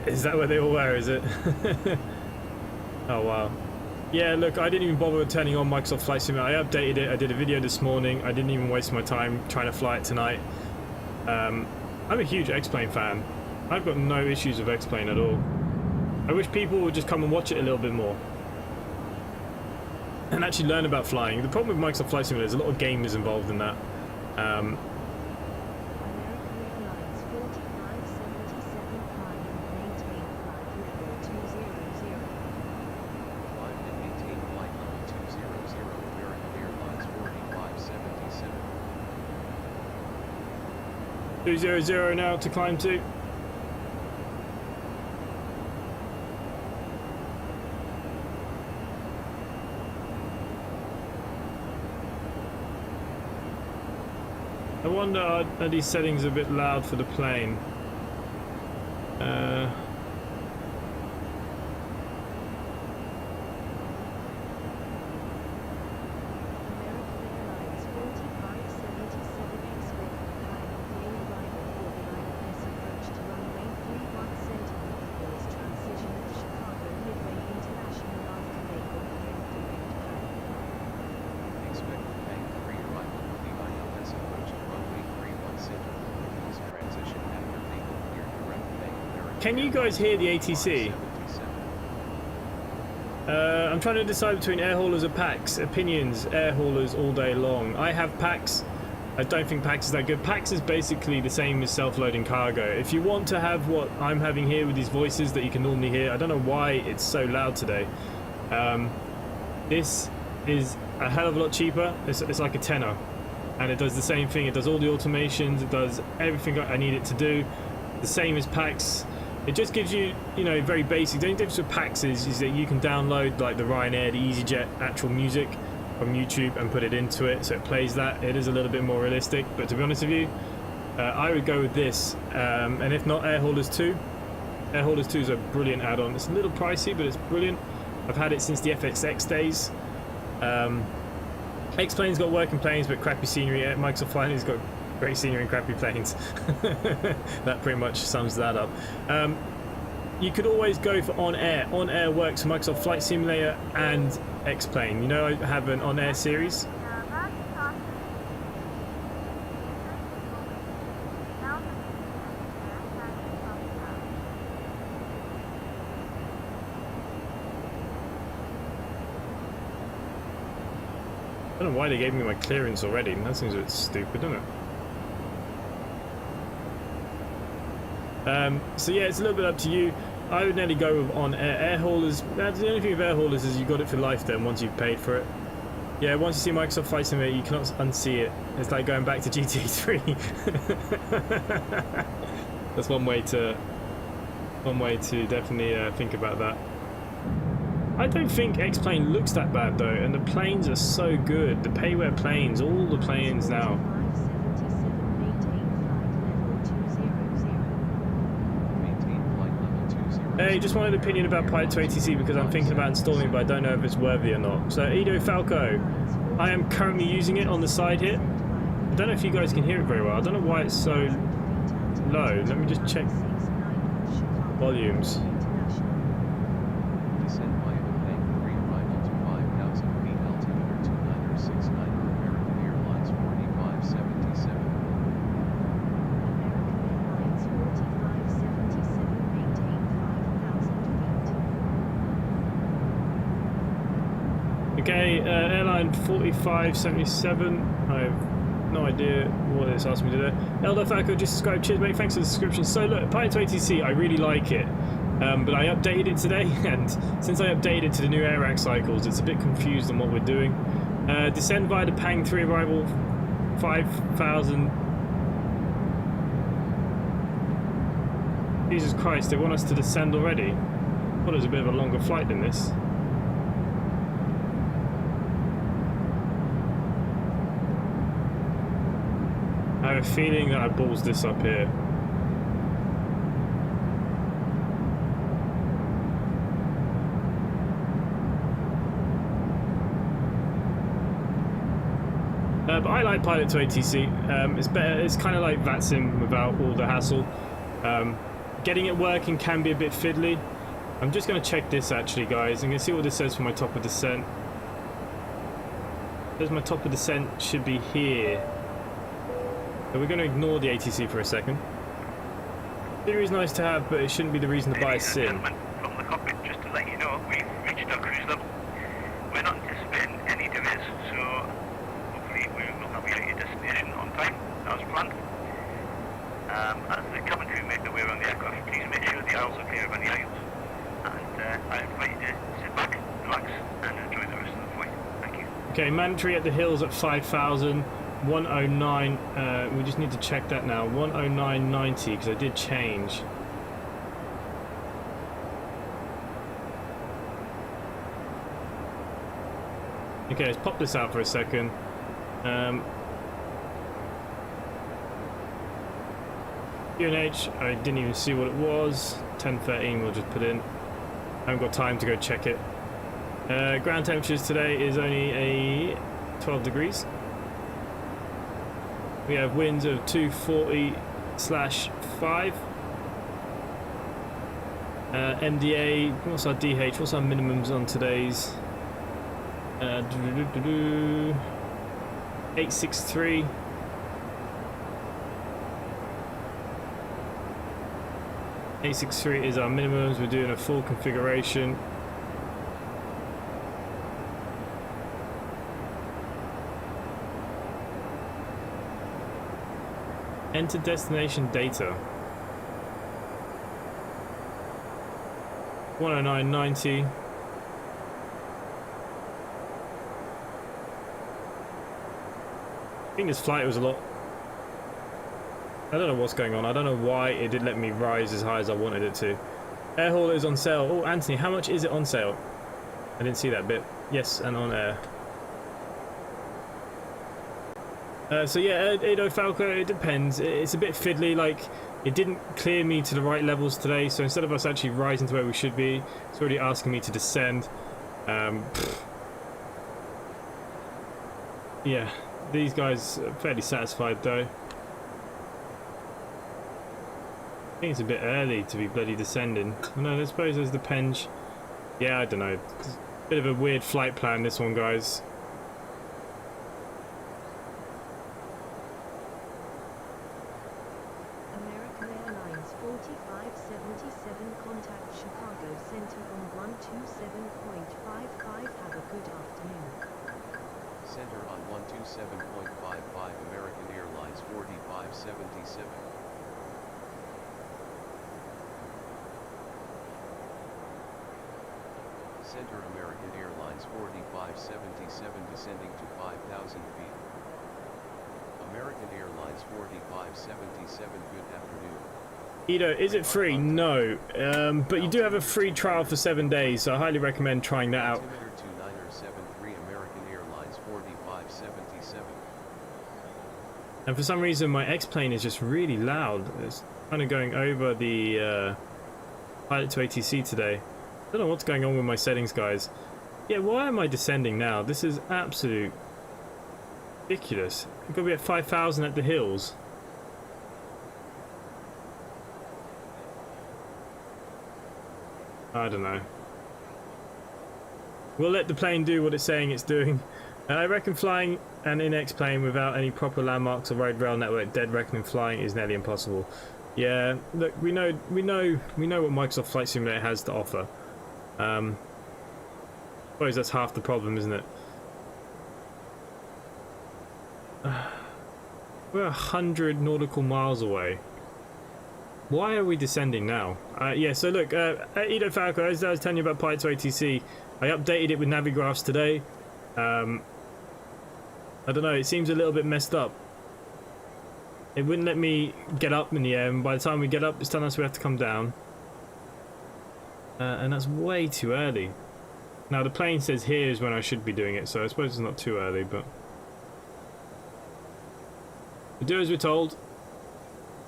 Is that where they all were, is it? Oh, wow. Yeah, look, I didn't even bother with turning on Microsoft Flight Simulator. I updated it. I did a video this morning. I didn't even waste my time trying to fly it tonight. I'm a huge X-Plane fan. I've got no issues with X-Plane at all. I wish people would just come and watch it a little bit more. And actually learn about flying. The problem with Microsoft Flight Simulator is a lot of gamers involved in that. Two 200 now to climb to. I wonder, are these settings a bit loud for the plane? Can you guys hear the ATC? I'm trying to decide between air haulers or PAX. Opinions, air haulers all day long. I have PAX. I don't think PAX is that good. PAX is basically the same as self-loading cargo. If you want to have what I'm having here with these voices that you can normally hear, I don't know why it's so loud today. This is a hell of a lot cheaper. It's like a tenner. And it does the same thing. It does all the automations. It does everything I need it to do. The same as PAX. It just gives you, you know, very basic. The only difference with PAX is that you can download like the Ryanair, the EasyJet actual music from YouTube and put it into it, so it plays that. It is a little bit more realistic, but to be honest with you, I would go with this. And if not, Air Haulers 2. Air Haulers 2 is a brilliant add-on. It's a little pricey, but it's brilliant. I've had it since the FXX days. X-Plane's got working planes, but crappy scenery. Microsoft Flight's got great scenery and crappy planes. That pretty much sums that up. You could always go for on-air. On-air works for Microsoft Flight Simulator and X-Plane. You know, I have an on-air series. don't know why they gave me my clearance already. That seems a bit stupid, doesn't it? So yeah, it's a little bit up to you. I would nearly go on air haulers. That's the only thing with air haulers is you got it for life then once you've paid for it. Yeah, once you see Microsoft Flight Simulator, you cannot unsee it. It's like going back to GTA 3. That's one way to definitely think about that. I don't think X-Plane looks that bad though, and the planes are so good. The payware planes, all the planes now. Hey, just wanted an opinion about Pilot2atc because I'm thinking about installing it, but I don't know if it's worthy or not. So, Edo Falco, I am currently using it on the side here. I don't know if you guys can hear it very well. I don't know why it's so low. Let me just check volumes. Descend via the plane pre-arrival to 5,000 feet altimeter 2969 American Airlines 4577. Okay, airline 4577. I have no idea what it's asking me to do. Elder Falco just subscribed. Cheers, mate. Thanks for the subscription. So look, Pilot2atc, I really like it. But I updated it today, and since I updated it to the new air rack cycles, it's a bit confused on what we're doing. Descend via the Pang 3 arrival 5,000. Jesus Christ, they want us to descend already? Well, it's a bit of a longer flight than this. I have a feeling that I balls this up here. But I like Pilot2atc. It's better. It's kind of like VATSIM without all the hassle. Getting it working can be a bit fiddly. I'm just going to check this actually, guys. I'm going to see what this says for my top of descent. It says my top of descent should be here. So we're going to ignore the ATC for a second. Theory is nice to have, but it shouldn't be the reason to buy a sim. From the cockpit, just to let you know, we've reached our cruise level. We're not anticipating any delays, so hopefully we will have you at your destination on time, as planned. As the cabin crew make their way around the aircraft, please make sure the aisles are clear of any items. And I invite you to sit back, relax, and enjoy the rest of the flight. Thank you. Okay, mandatory at the hills at 5,000. 109, we just need to check that now. 109.90, because I did change. Okay, let's pop this out for a second. UNH, I didn't even see what it was. 1013 we'll just put in. I haven't got time to go check it. Ground temperatures today is only a 12 degrees. We have winds of 240/5. MDA, what's our DH? What's our minimums on today's? 863. Is our minimums. We're doing a full configuration. Enter destination data. 109.90. I think this flight was a lot. I don't know what's going on. I don't know why it didn't let me rise as high as I wanted it to. Air hauler is on sale. Oh, Anthony, how much is it on sale? I didn't see that bit. Yes, and on air. So yeah, Edo Falco, it depends. It's a bit fiddly, like it didn't clear me to the right levels today, so instead of us actually rising to where we should be, it's already asking me to descend. Yeah, these guys are fairly satisfied though. I think it's a bit early to be bloody descending. Oh, no, I suppose there's the Penge. Yeah, I don't know. It's a bit of a weird flight plan, this one, guys. American Airlines 4577, contact Chicago Center on 127.55. Have a good afternoon. Center on 127.55 American Airlines 4577. Center American Airlines 4577 descending to 5,000 feet. American Airlines 4577, good afternoon. Ito, is it free? No, but you do have a free trial for 7 days, so I highly recommend trying that out. Altimeter 2973 American Airlines 4577. And for some reason my X-plane is just really loud. It's kind of going over the Pilot2atc today. I don't know what's going on with my settings, guys. Yeah, why am I descending now? This is absolute ridiculous. I've got to be at 5,000 at the hills. I don't know. We'll let the plane do what it's saying it's doing. I reckon flying an in-X plane without any proper landmarks or road rail network dead reckoning flying is nearly impossible. Yeah, look, we know what Microsoft Flight Simulator has to offer. I suppose that's half the problem, isn't it? We're 100 nautical miles away. Why are we descending now? Yeah, so look, Edo Falco, as I was telling you about Pilot2atc, I updated it with Navigraphs today. I don't know, it seems a little bit messed up. It wouldn't let me get up in the air, and by the time we get up, it's telling us we have to come down. And that's way too early. Now, the plane says here is when I should be doing it, so I suppose it's not too early, but... we do as we're told.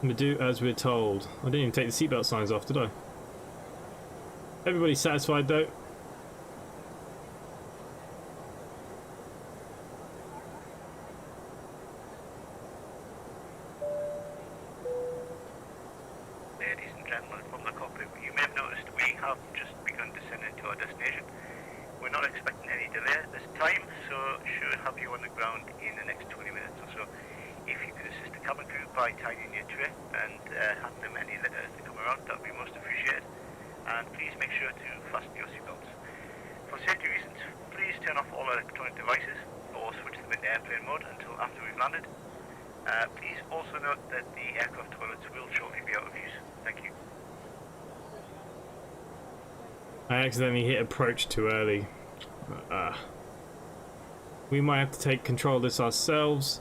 We do as we're told. I didn't even take the seatbelt signs off, did I? Everybody's satisfied, though. Ladies and gentlemen from the cockpit, you may have noticed we have just begun descending to our destination. We're not expecting any delay at this time, so should have you on the ground in the next 20 minutes or so. If you could assist the cabin crew by tidying your tray and hand them any litter as they come around, that would be most appreciated. And please make sure to fasten your seatbelts. For safety reasons, please turn off all electronic devices or switch them into airplane mode until after we've landed. Please also note that the aircraft toilets will shortly be out of use. Thank you. I accidentally hit approach too early. We might have to take control of this ourselves.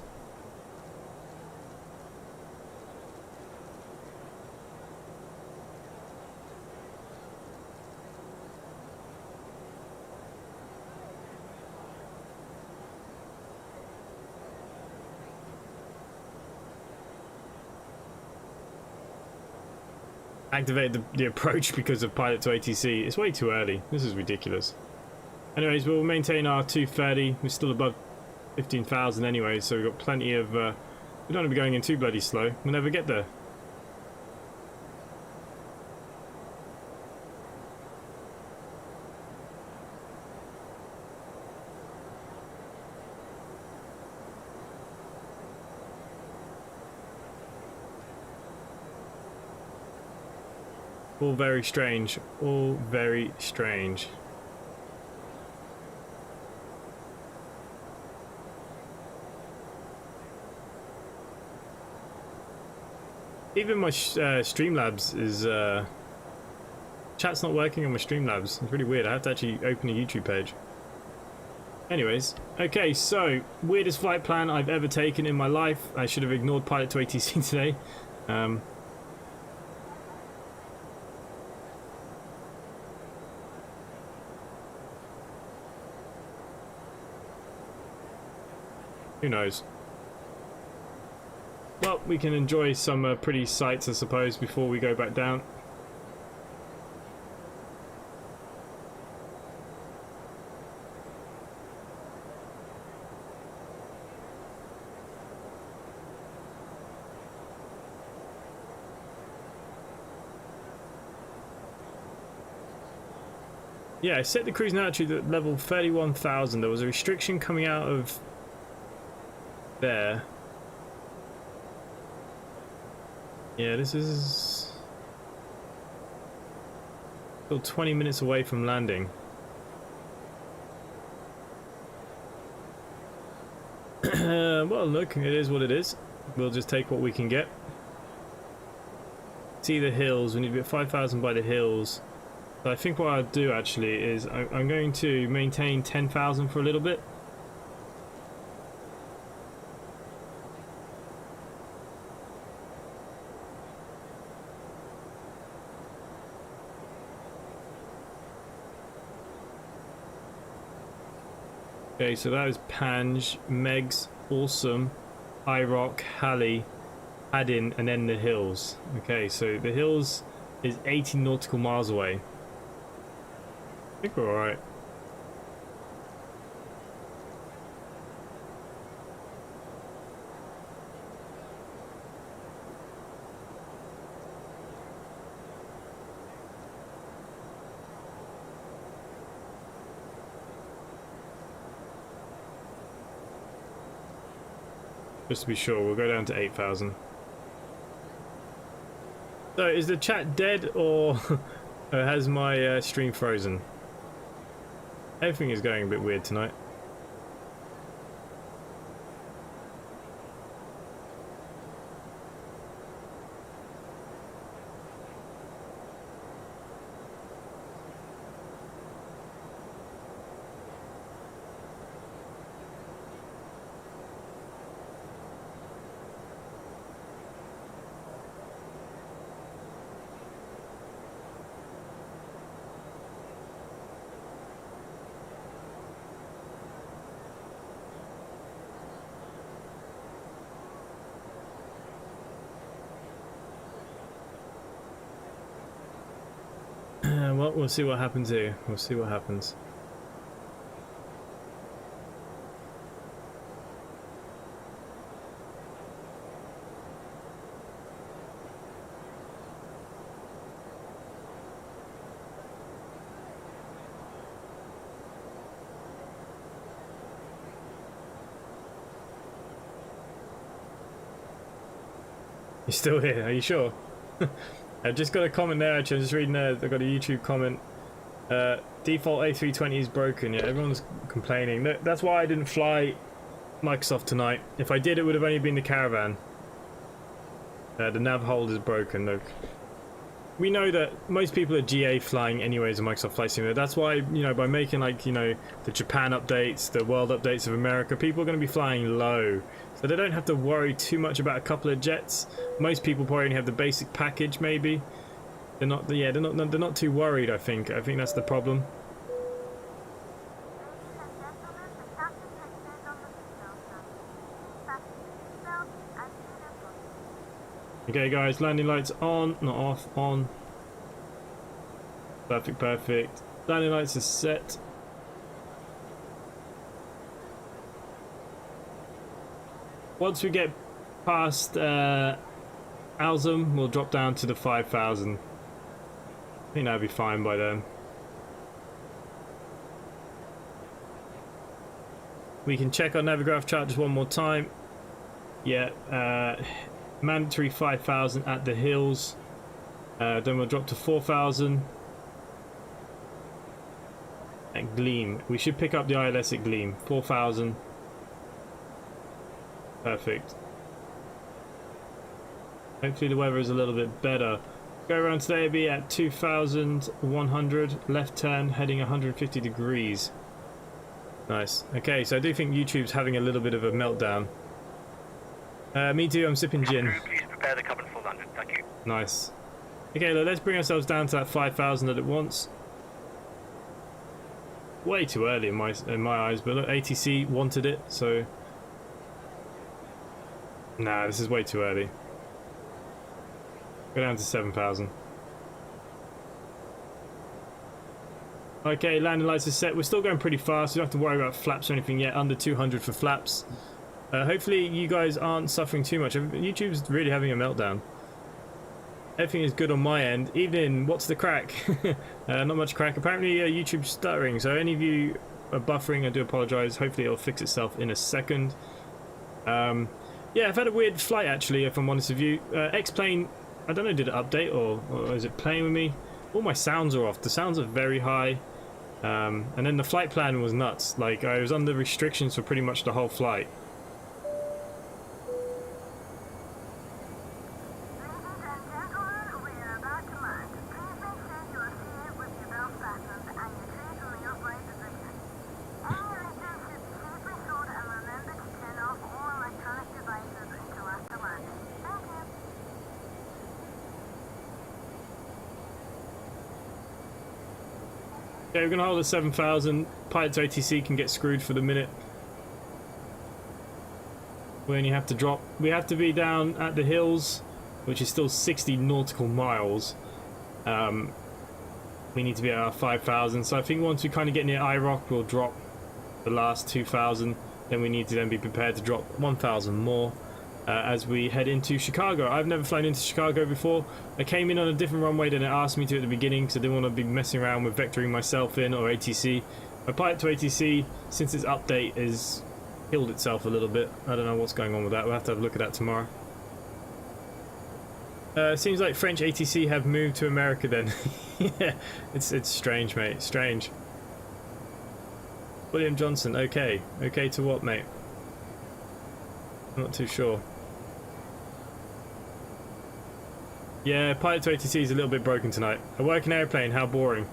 Activate the approach because of Pilot2atc. It's way too early. This is ridiculous. Anyways, we'll maintain our 230. We're still above 15,000 anyway, so we've got plenty of... we don't want to be going in too bloody slow. We'll never get there. All very strange. All very strange. Even my Streamlabs is... chat's not working on my Streamlabs. It's really weird. I have to actually open a YouTube page. Anyways, okay, so weirdest flight plan I've ever taken in my life. I should have ignored Pilot2atc today. Who knows? Well, we can enjoy some pretty sights, I suppose, before we go back down. Yeah, I set the cruising altitude at level 31,000. There was a restriction coming out of there. Yeah, this is still 20 minutes away from landing. Well, look, it is what it is. We'll just take what we can get. See the hills. We need to be at 5,000 by the hills. So I think what I'll do actually is I'm going to maintain 10,000 for a little bit. Okay, so that is Panj, Megs, Awesome, IROC, Halley, Haddon, and then the hills. Okay, so the hills is 80 nautical miles away. I think we're alright. Just to be sure, we'll go down to 8,000. So, is the chat dead or has my stream frozen? Everything is going a bit weird tonight. Well, we'll see what happens here. We'll see what happens. You're still here, are you sure? I just got a comment there, actually. I'm just reading there. I got a YouTube comment. Default A320 is broken. Yeah, everyone's complaining. That's why I didn't fly Microsoft tonight. If I did, it would have only been the Caravan. The nav hold is broken. Look, we know that most people are GA flying anyways in Microsoft Flight Simulator. That's why, you know, by making, like, you know, the Japan updates, the world updates of America, people are going to be flying low. So they don't have to worry too much about a couple of jets. Most people probably only have the basic package, maybe. They're not, yeah, they're not too worried, I think. I think that's the problem. Okay, guys, landing lights on, not off, on. Perfect, perfect. Landing lights are set. Once we get past Alzum, we'll drop down to the 5,000. I think that'll be fine by then. We can check our Navigraph chart just one more time. Yeah, mandatory 5,000 at the hills. Then we'll drop to 4,000 at Gleam. We should pick up the ILS at Gleam. 4,000. Perfect. Hopefully the weather is a little bit better. Go around today, it'll be at 2,100. Left turn, heading 150 degrees. Nice. Okay, so I do think YouTube's having a little bit of a meltdown. Me too, I'm sipping gin. Please prepare the cabin for landing. Thank you. Nice. Okay, look, let's bring ourselves down to that 5,000 at once. Way too early in my eyes, but look, ATC wanted it, so... Nah, this is way too early. Go down to 7,000. Okay, landing lights are set. We're still going pretty fast. We don't have to worry about flaps or anything yet. Under 200 for flaps. Hopefully you guys aren't suffering too much. YouTube's really having a meltdown. Everything is good on my end. Evening, what's the crack? Not much crack. Apparently YouTube's stuttering, so any of you are buffering, I do apologise. Hopefully it'll fix itself in a second. Yeah, I've had a weird flight actually, if I'm honest with you. X-Plane, I don't know, did it update or is it playing with me? All my sounds are off. The sounds are very high. And then the flight plan was nuts. Like, I was under restrictions for pretty much the whole flight. Okay, we're gonna hold at 7,000. Pilot2atc can get screwed for the minute. We only have to drop. We have to be down at the hills, which is still 60 nautical miles. We need to be at our 5,000. So I think once we kind of get near IROC, we'll drop the last 2,000. Then we need to then be prepared to drop 1,000 more as we head into Chicago. I've never flown into Chicago before. I came in on a different runway than it asked me to at the beginning, because I didn't want to be messing around with vectoring myself in or ATC. My Pilot2atc, since its update, has killed itself a little bit. I don't know what's going on with that. We'll have to have a look at that tomorrow. Seems like French ATC have moved to America then. Yeah, it's strange, mate. Strange. William Johnson, okay. Okay to what, mate? I'm not too sure. Yeah, Pilot2atc is a little bit broken tonight. I work an airplane, how boring.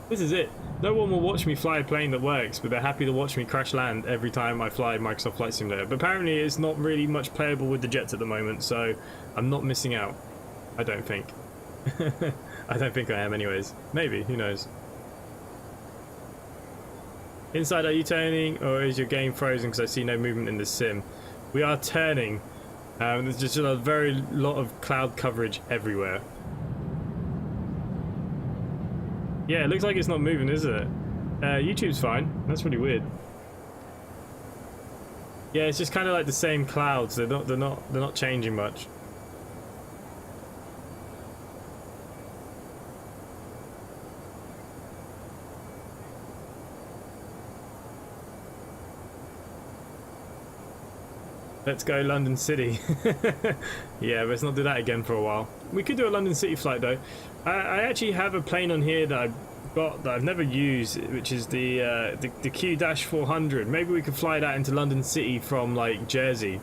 This is it. No one will watch me fly a plane that works, but they're happy to watch me crash land every time I fly Microsoft Flight Simulator. But apparently it's not really much playable with the jets at the moment, so I'm not missing out. I don't think. I don't think I am anyways. Maybe, who knows. Inside, are you turning, or is your game frozen because I see no movement in the sim? We are turning. There's just a very lot of cloud coverage everywhere. Yeah, it looks like it's not moving, is it? YouTube's fine. That's really weird. Yeah, it's just kind of like the same clouds. They're not changing much. Let's go London City. Yeah, let's not do that again for a while. We could do a London City flight though. I actually have a plane on here that I've got that I've never used, which is the Q-400. Maybe we could fly that into London City from like Jersey.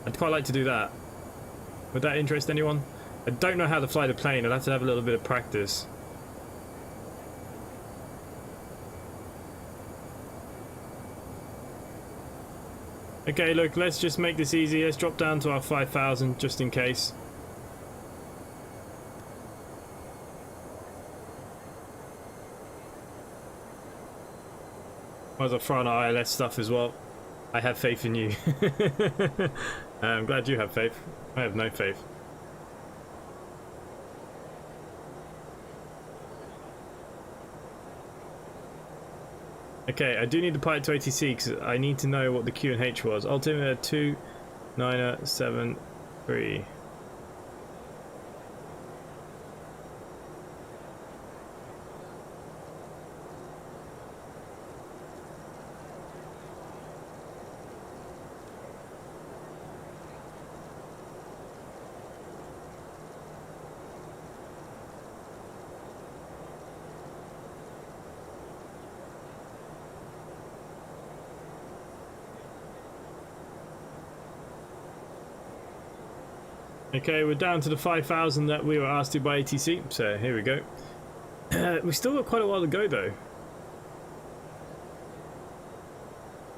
I'd quite like to do that. Would that interest anyone? I don't know how to fly the plane. I'd have to have a little bit of practice. Okay, look, let's just make this easy. Let's drop down to our 5,000 just in case. Might as well throw on our ILS stuff as well. I have faith in you. I'm glad you have faith. I have no faith. Okay, I do need the Pilot2atc because I need to know what the Q and H was. Altimeter 2973. Okay, we're down to the 5,000 that we were asked to by ATC, so here we go. We've still got quite a while to go though.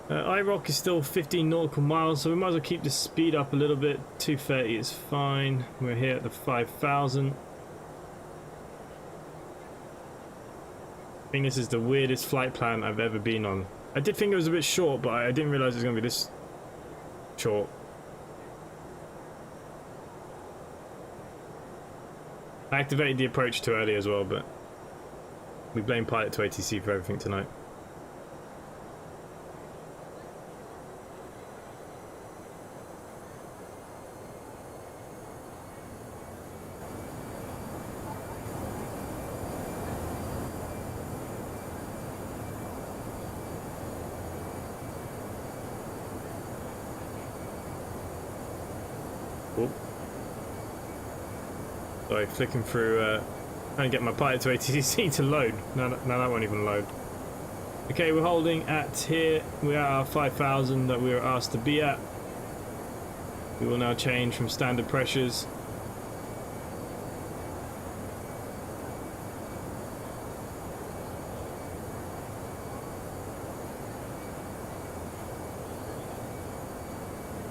IROC is still 15 nautical miles, so we might as well keep the speed up a little bit. 230 is fine. We're here at the 5,000. I think this is the weirdest flight plan I've ever been on. I did think it was a bit short, but I didn't realise it was going to be this short. I activated the approach too early as well, but we blame Pilot2atc for everything tonight. Cool. Sorry, flicking through, trying to get my Pilot2atc to load. No, that won't even load. Okay, we're holding at here. We are at our 5,000 that we were asked to be at. We will now change from standard pressures.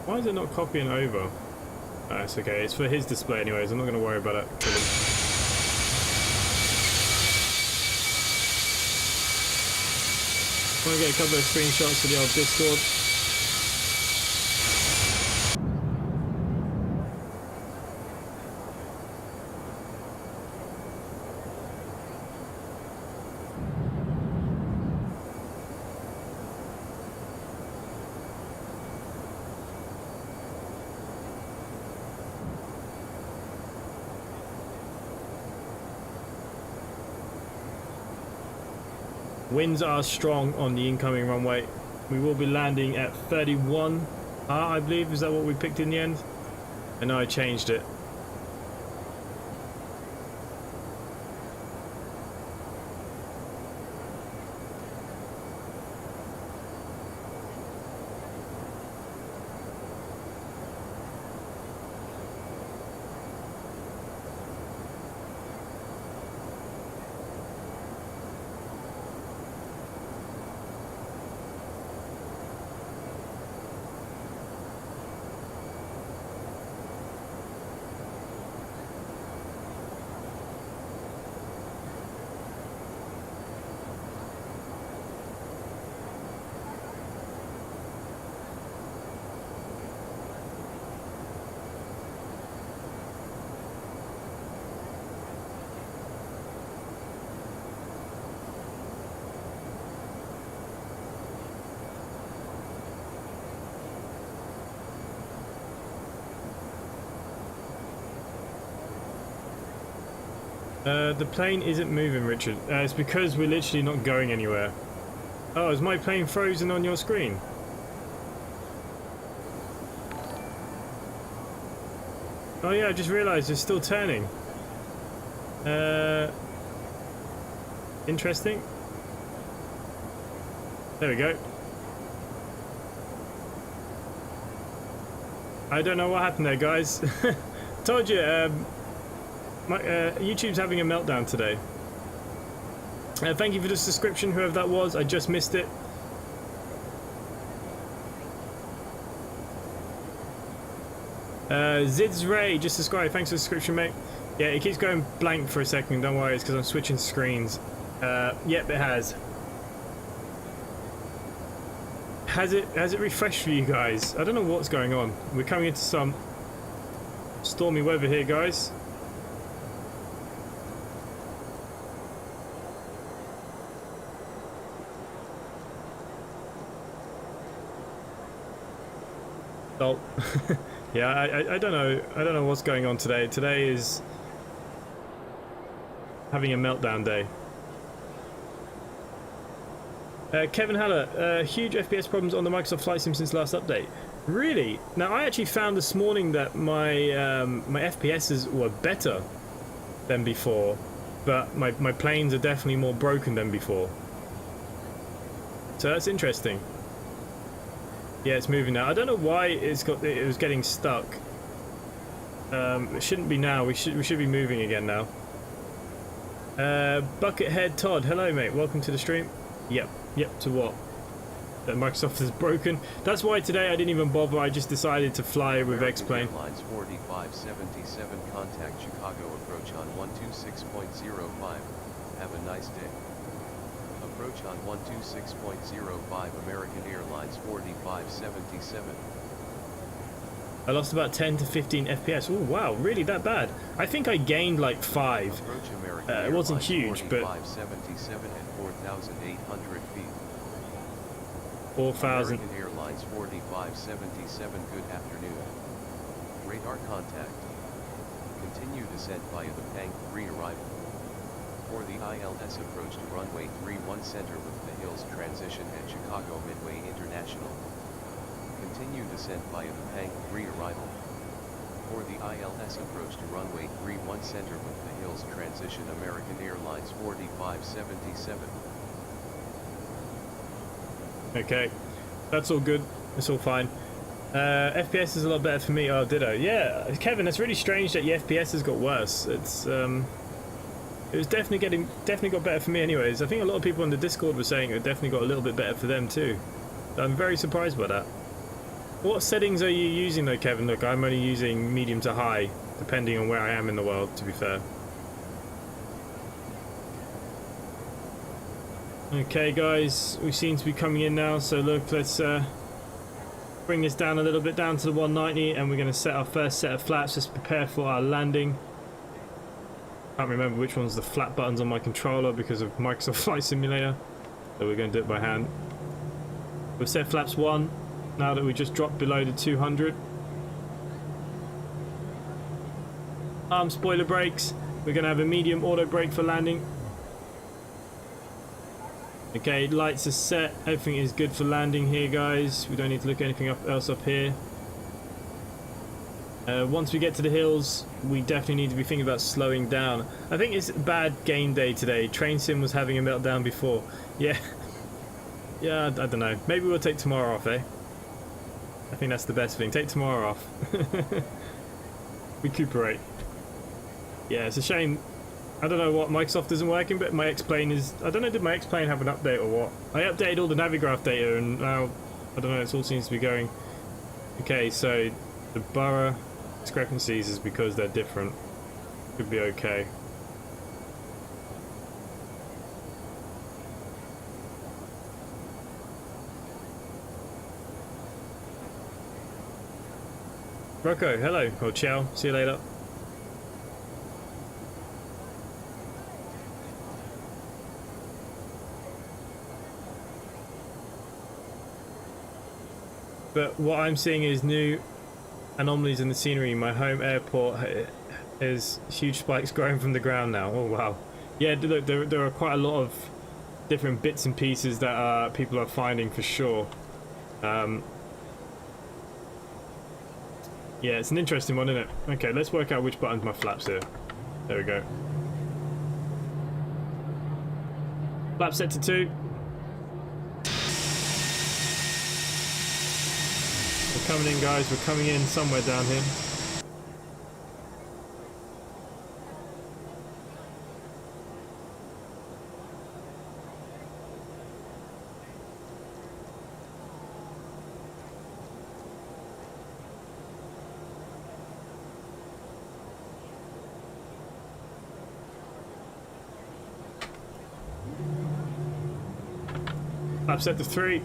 Why is it not copying over? Oh, it's okay. It's for his display anyways. I'm not going to worry about it. Want to get a couple of screenshots of the old Discord. Winds are strong on the incoming runway. We will be landing at 31 I believe. Is that what we picked in the end? And I changed it. The plane isn't moving, Richard. It's because we're literally not going anywhere. Oh, is my plane frozen on your screen? Oh yeah, I just realised it's still turning. Interesting. There we go. I don't know what happened there, guys. Told you, YouTube's having a meltdown today. Thank you for the subscription, whoever that was. I just missed it. Zids Ray just subscribed. Thanks for the subscription, mate. Yeah, it keeps going blank for a second. Don't worry, it's because I'm switching screens. Yep, it has. Has it refreshed for you guys? I don't know what's going on. We're coming into some stormy weather here, guys. Oh, yeah. I don't know. I don't know what's going on today. Today is having a meltdown day. Kevin Haller, huge FPS problems on the Microsoft Flight Sim since last update. Really? Now I actually found this morning that my my FPSs were better than before, but my planes are definitely more broken than before. So that's interesting. Yeah, it's moving now. I don't know why it was getting stuck. It shouldn't be now. We should be moving again now. Buckethead Todd, hello mate. Welcome to the stream. Yep. To what? That Microsoft is broken. That's why today I didn't even bother. I just decided to fly with X-Plane. Airlines 4577 contact Chicago approach on 126.05. Have a nice day. Approach on 126.05 American Airlines 4577. I lost about 10 to 15 FPS. Oh wow, really that bad? I think I gained like 5. Approach American it wasn't huge, but 4577 at 4,800 feet. 4,000. American Airlines 4577. Good afternoon. Radar contact. Continue descent via the Pang 3 arrival. For the ILS approach to runway 31 center with the Hills transition at Chicago Midway International. Continue descent via the Pang 3 arrival. For the ILS approach to runway 31 center with the Hills transition American Airlines 4577. Okay, that's all good. It's all fine. FPS is a lot better for me. Oh, ditto. Yeah, Kevin, it's really strange that your FPS has got worse. It's it was definitely got better for me anyways. I think a lot of people on the Discord were saying it definitely got a little bit better for them too. I'm very surprised by that. What settings are you using though, Kevin? Look, I'm only using medium to high, depending on where I am in the world, to be fair. Okay guys, we seem to be coming in now, so look, let's bring this down a little bit, down to the 190, and we're going to set our first set of flaps, just prepare for our landing. Can't remember which one's the flat buttons on my controller because of Microsoft Flight Simulator, so we're going to do it by hand. We'll set flaps 1, now that we just dropped below the 200. Arm spoiler brakes, we're going to have a medium auto brake for landing. Okay, lights are set, everything is good for landing here guys, we don't need to look anything else up here. Once we get to the hills, we definitely need to be thinking about slowing down. I think it's a bad game day today. Train Sim was having a meltdown before. Yeah, I don't know, maybe we'll take tomorrow off, eh? I think that's the best thing, take tomorrow off. Recuperate. Yeah, it's a shame. I don't know what, Microsoft isn't working, but my X-Plane is... I don't know, did my X-Plane have an update or what? I updated all the Navigraph data and now, I don't know, it all seems to be going... Okay, so the borough discrepancies is because they're different. Could be okay. Rocco, hello. Oh, ciao. See you later. But what I'm seeing is new anomalies in the scenery. My home airport has huge spikes growing from the ground now. Oh wow. Yeah, look, there are quite a lot of different bits and pieces that people are finding for sure. Yeah, it's an interesting one, isn't it? Okay, let's work out which button's my flaps here. There we go. Flap set to 2. We're coming in guys, we're coming in somewhere down here. Flap set to 3.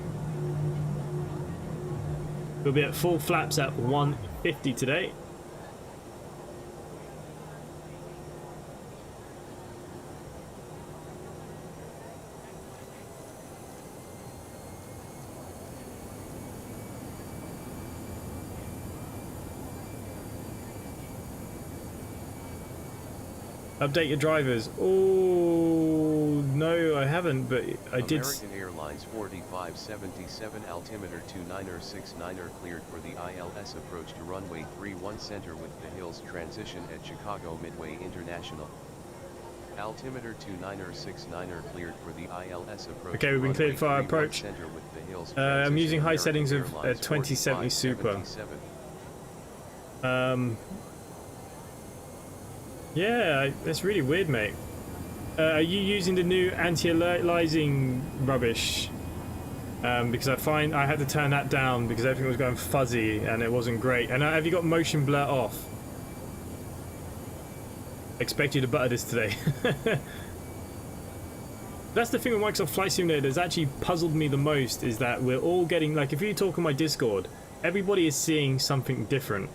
We'll be at full flaps at 150 today. Update your drivers. Oh no, I haven't, but I did. American Airlines 4577 altimeter 2969er cleared for the ILS approach to runway 31 center with the hills transition at Chicago Midway International. Altimeter 2969er cleared for the ILS approach. Okay, we've been cleared for our approach. I'm using high settings of 2070 Super. Yeah, that's really weird, mate. Are you using the new anti-aliasing rubbish? Because I had to turn that down because everything was going fuzzy and it wasn't great. And have you got motion blur off? I expect you to butter this today. That's the thing with Microsoft Flight Simulator that's actually puzzled me the most, is that we're all getting, like, if you talk on my Discord, everybody is seeing something different.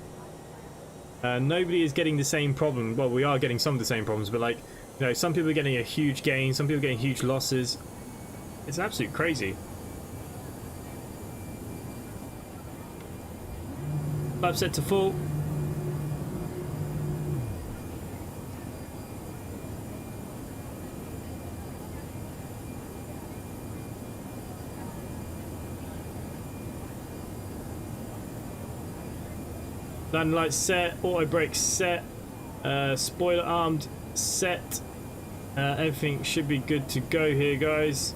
Nobody is getting the same problem. Well, we are getting some of the same problems, but, like, you know, some people are getting a huge gain, some people are getting huge losses. It's absolute crazy. Flap set to full. Landing lights set, auto brakes set, spoiler armed set. Everything should be good to go here, guys.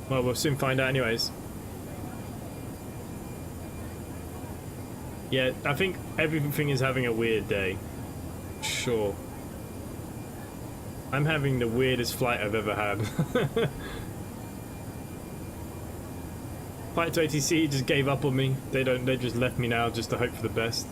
Well, we'll soon find out anyways. Yeah, I think everything is having a weird day. Sure. I'm having the weirdest flight I've ever had. Pilot2atc just gave up on me. They just left me now just to hope for the best.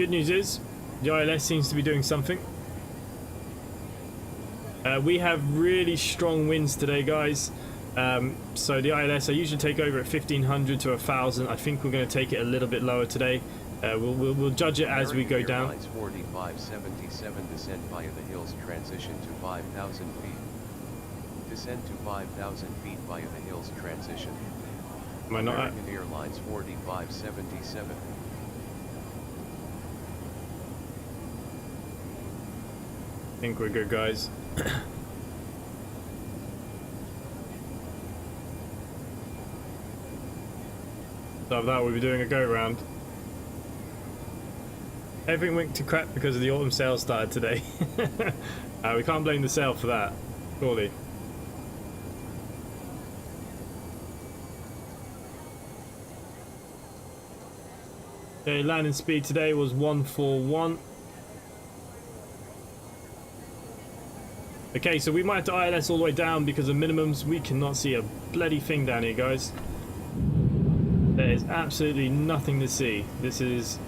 Good news is the ILS seems to be doing something. We have really strong winds today, guys. So the ILS, I usually take over at 1500 to 1000. I think we're going to take it a little bit lower today. We'll judge it as we go down. 4577 descend via the hills, transition to 5,000 feet. Descend to 5,000 feet via the hills, transition. Am I not American Airlines 4577. I think we're good, guys. So of that, we'll be doing a go round. Everything went to crap because of the autumn sale started today. We can't blame the sale for that, surely. Okay, landing speed today was 141. Okay, so we might have to ILS all the way down because of minimums. We cannot see a bloody thing down here, guys. There is absolutely nothing to see. This is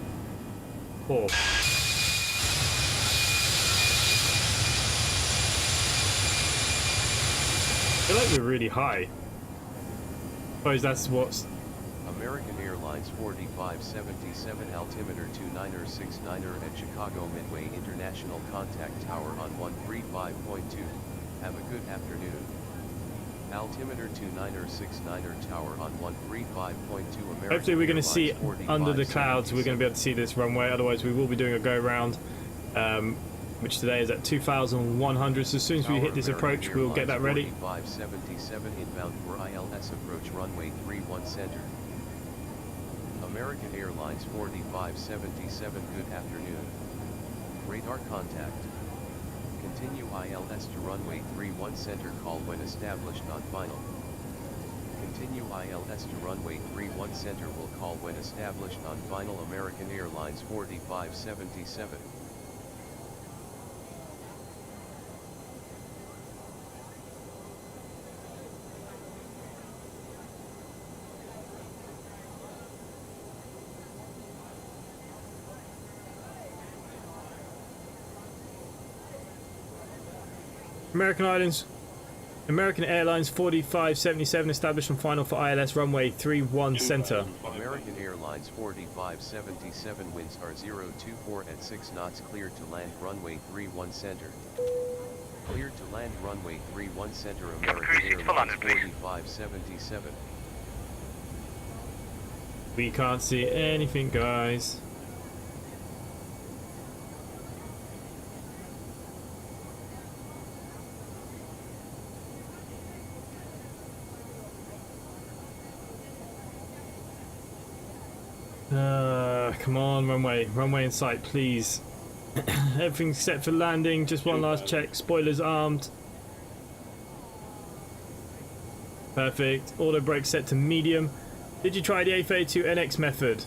poor. I feel like we're really high. I suppose that's what's... American Airlines 4577 altimeter 2969er at Chicago Midway International Contact Tower on 135.2. Have a good afternoon. Altimeter 2969er tower on 135.2. American Hopefully we're going to see Airlines under the clouds. We're going to be able to see this runway. Otherwise we will be doing a go round, which today is at 2,100. So as soon as we hit this approach, we'll get that ready. 4577 inbound for ILS approach runway 31 center. American Airlines 4577, good afternoon. Radar contact. Continue ILS to runway 31 center, call when established on final. Continue ILS to runway 31 center, will call when established on final. American Airlines 4577. American Airlines 4577 established on final for ILS runway 31 center. American Airlines 4577 winds are 024 at 6 knots, cleared to land runway 31 center. Cleared to land runway 31 center. American Airlines 4577. We can't see anything, guys. Come on, runway in sight, please. Everything's set for landing, just one last check. Spoilers armed. Perfect. Auto brake set to medium. Did you try the A319 NX method?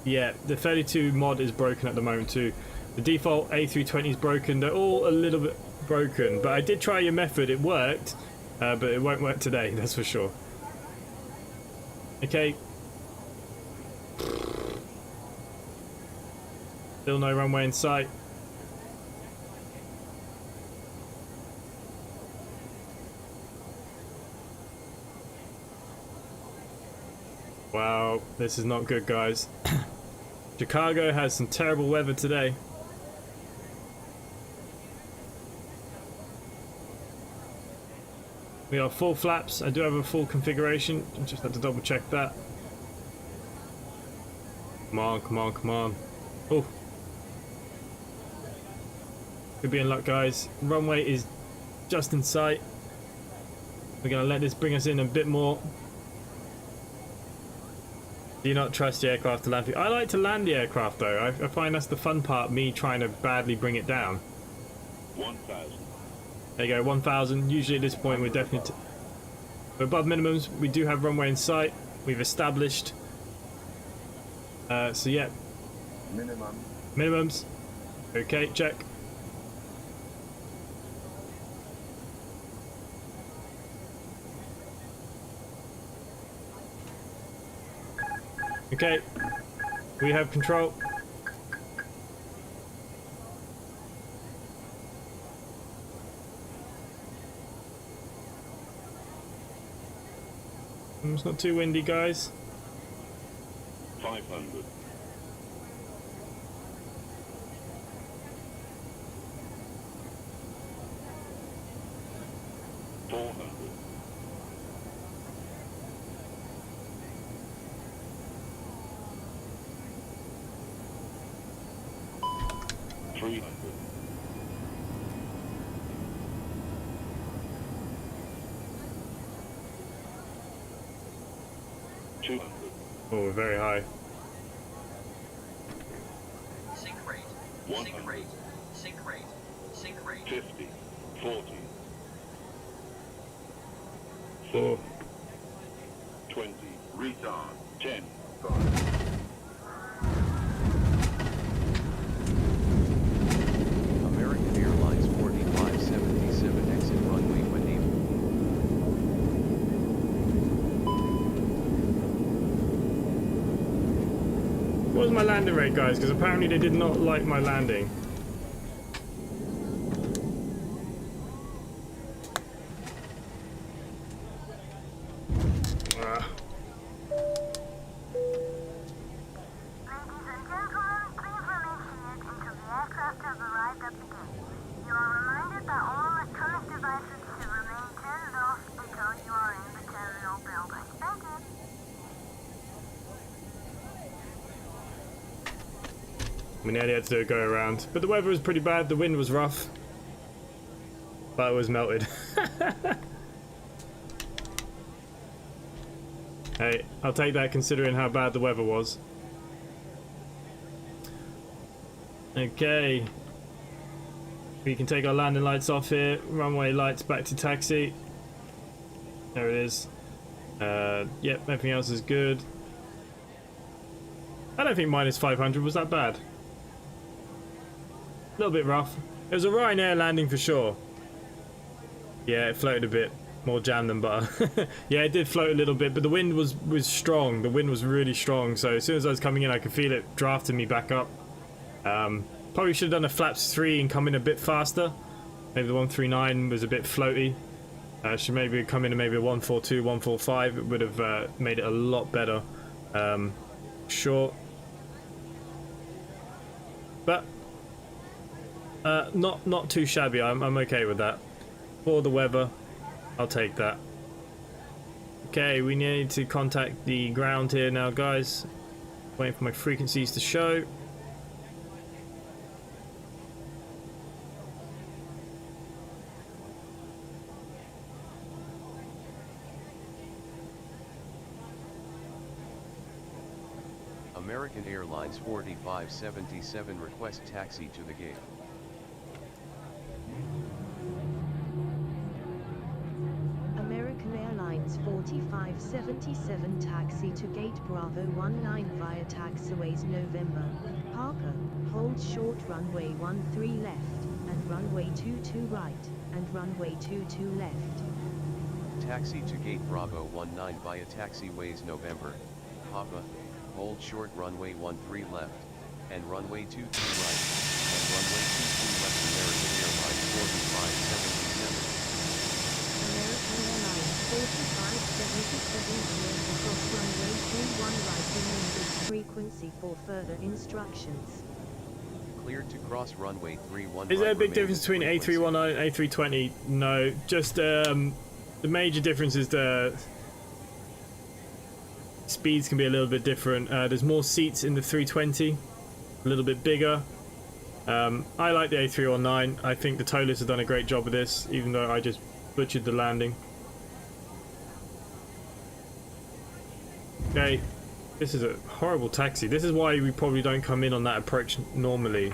Yeah, the 32 mod is broken at the moment too. The default A320 is broken. They're all a little bit broken, but I did try your method. It worked, but it won't work today, that's for sure. Okay. Still no runway in sight. Wow, this is not good, guys. Chicago has some terrible weather today. We are full flaps. I do have a full configuration. I just had to double check that. Come on, come on, come on. Oh. Could be in luck, guys. Runway is just in sight. We're going to let this bring us in a bit more. Do you not trust the aircraft to land? I like to land the aircraft though. I find that's the fun part, me trying to badly bring it down. 1,000. There you go, 1,000. Usually at this point we're definitely... we're above minimums. We do have runway in sight. We've established. So yeah. Minimums. Okay, check. Okay, we have control. It's not too windy, guys. 500. 400. 300. 200. Oh, we're very high. Sink rate. 100. Sink rate. Sink rate. Sink rate. 50. 40. Oh. 20. Retard. 10. American Airlines 4577 exit runway when able. What was my landing rate, guys? Because apparently they did not like my landing. Ah. Ladies and gentlemen, please remain seated until the aircraft has arrived at the gate. You are reminded that all electronic devices should remain turned off until you are in the terminal building. Thank you. We nearly had to do a go around, but the weather was pretty bad. The wind was rough, but it was melted. Hey, I'll take that considering how bad the weather was. Okay, we can take our landing lights off here. Runway lights back to taxi. There it is. Yep, everything else is good. I don't think minus 500 was that bad. A little bit rough. It was a Ryanair landing for sure. Yeah, it floated a bit. More jam than butter. Yeah, it did float a little bit, but the wind was strong. The wind was really strong, so as soon as I was coming in, I could feel it drafting me back up. Probably should have done a flaps 3 and come in a bit faster. Maybe the 139 was a bit floaty. Should maybe come in and maybe a 142, 145. It would have made it a lot better. Sure. But not too shabby. I'm okay with that. For the weather, I'll take that. Okay, we need to contact the ground here now, guys. Waiting for my frequencies to show. American Airlines 4577 request taxi to the gate. American Airlines 4577 taxi to gate Bravo 19 via taxiways November, Papa, hold short runway 13 left, and runway 22 right, and runway 22 left. Taxi to gate Bravo 19 via taxiways November, Papa, hold short runway 13 left, and runway 22 right, and runway 22 left. American Airlines 4577. American Airlines 4577 clear to cross runway 21 right, remain this frequency for further instructions. Cleared to cross runway 31 Is there a right, big remain difference this between frequency. A319 and A320? No, just the major difference is the speeds can be a little bit different. There's more seats in the 320, a little bit bigger. I like the A319. I think the Toliss has done a great job of this, even though I just butchered the landing. Okay, this is a horrible taxi. This is why we probably don't come in on that approach normally.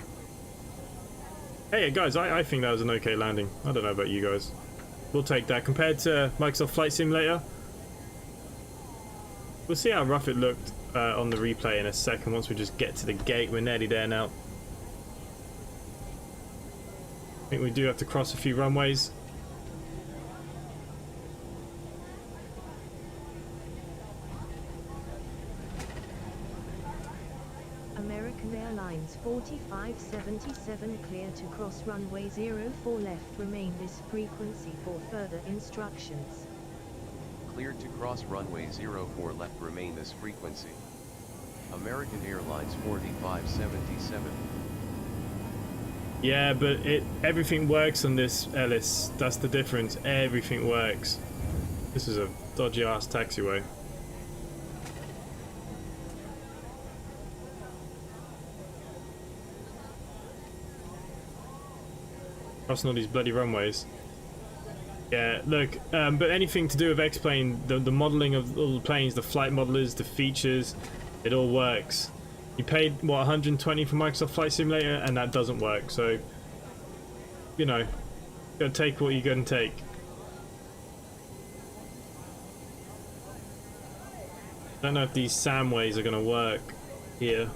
Hey guys, I think that was an okay landing. I don't know about you guys. We'll take that. Compared to Microsoft Flight Simulator, we'll see how rough it looked on the replay in a second once we just get to the gate. We're nearly there now. I think we do have to cross a few runways. American Airlines 4577 clear to cross runway 04 left, remain this frequency for further instructions. Cleared to cross runway 04 left, remain this frequency. American Airlines 4577. Yeah, but everything works on this, Ellis. That's the difference. Everything works. This is a dodgy ass taxiway. Crossing all these bloody runways. Yeah, look, but anything to do with X-Plane, the modelling of all the planes, the flight modelers, the features, it all works. You paid, what, 120 for Microsoft Flight Simulator, and that doesn't work, so, you know, gotta take what you're gonna take. Don't know if these Samways are gonna work here.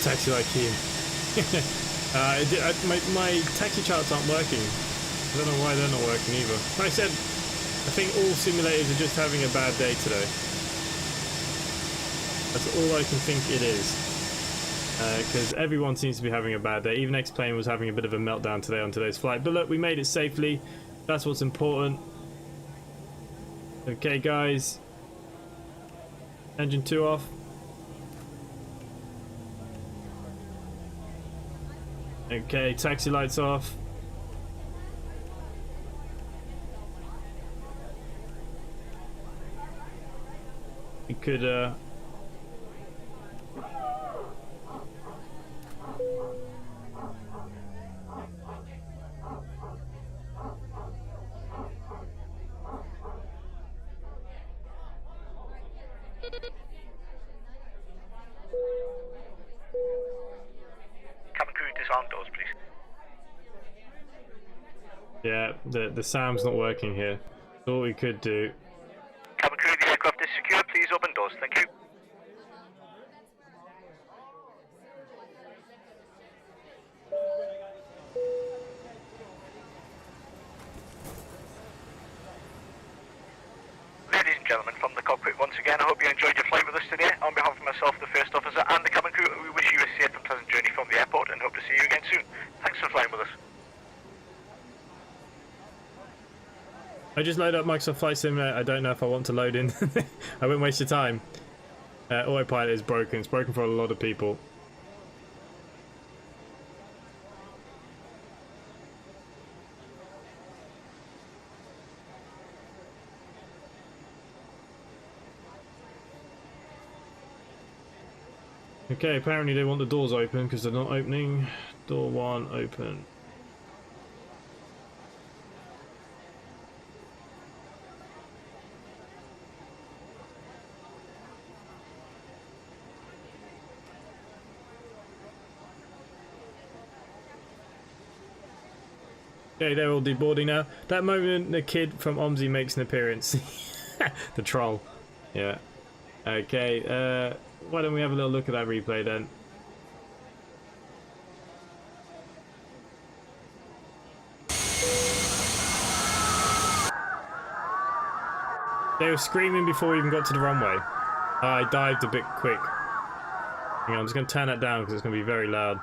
Taxi like you. My taxi charts aren't working. I don't know why they're not working either. Like I said, I think all simulators are just having a bad day today. That's all I can think it is. Because everyone seems to be having a bad day. Even X-Plane was having a bit of a meltdown today on today's flight. But look, we made it safely. That's what's important. Okay, guys. Engine 2 off. Okay, taxi lights off. We could, Cabin crew, disarm doors, please. yeah, the SAM's not working here. So what we could do. Cabin crew, the aircraft is secure. Please open doors. Thank you. Ladies and gentlemen, from the cockpit once again, I hope you enjoyed your flight with us today. On behalf of myself, the first officer, and the cabin crew, we wish you a safe and pleasant journey from the airport and hope to see you again soon. Thanks for flying with us. I just load up Microsoft Flight Simulator. I don't know if I want to load in. I won't waste your time. Autopilot is broken. It's broken for a lot of people. Okay, apparently they want the doors open because they're not opening. Door 1 open. Okay, they're all deboarding now. That moment the kid from OMSI makes an appearance. The troll. Yeah. Okay, why don't we have a little look at that replay then? They were screaming before we even got to the runway. I dived a bit quick. Hang on, I'm just going to turn that down because it's going to be very loud.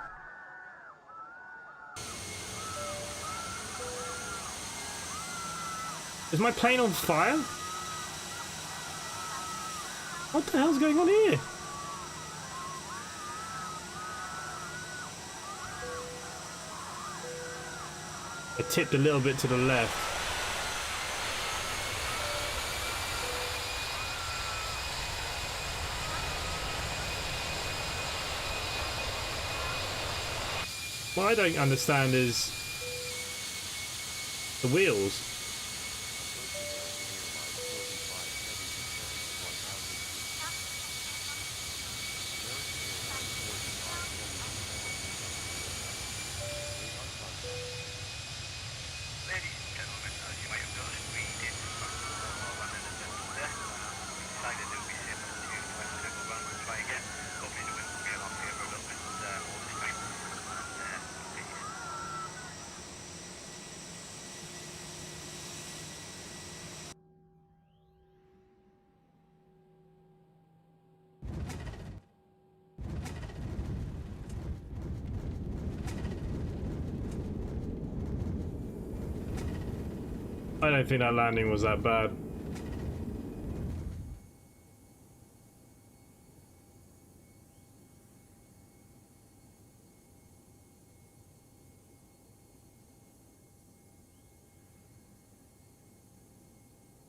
Is my plane on fire? What the hell's going on here? I tipped a little bit to the left. What I don't understand is the wheels. I don't think that landing was that bad.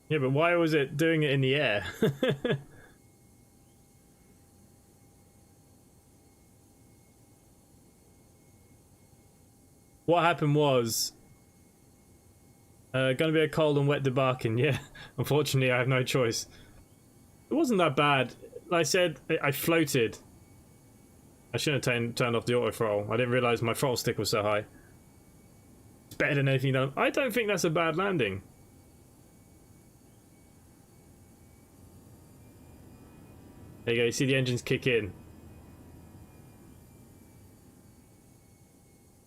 Yeah, but why was it doing it in the air? What happened was gonna be a cold and wet debarking. Yeah, unfortunately I have no choice. It wasn't that bad. Like I said, I floated. I shouldn't have turned off the auto throttle. I didn't realize my throttle stick was so high. It's better than anything done. I don't think that's a bad landing. There you go, you see the engines kick in.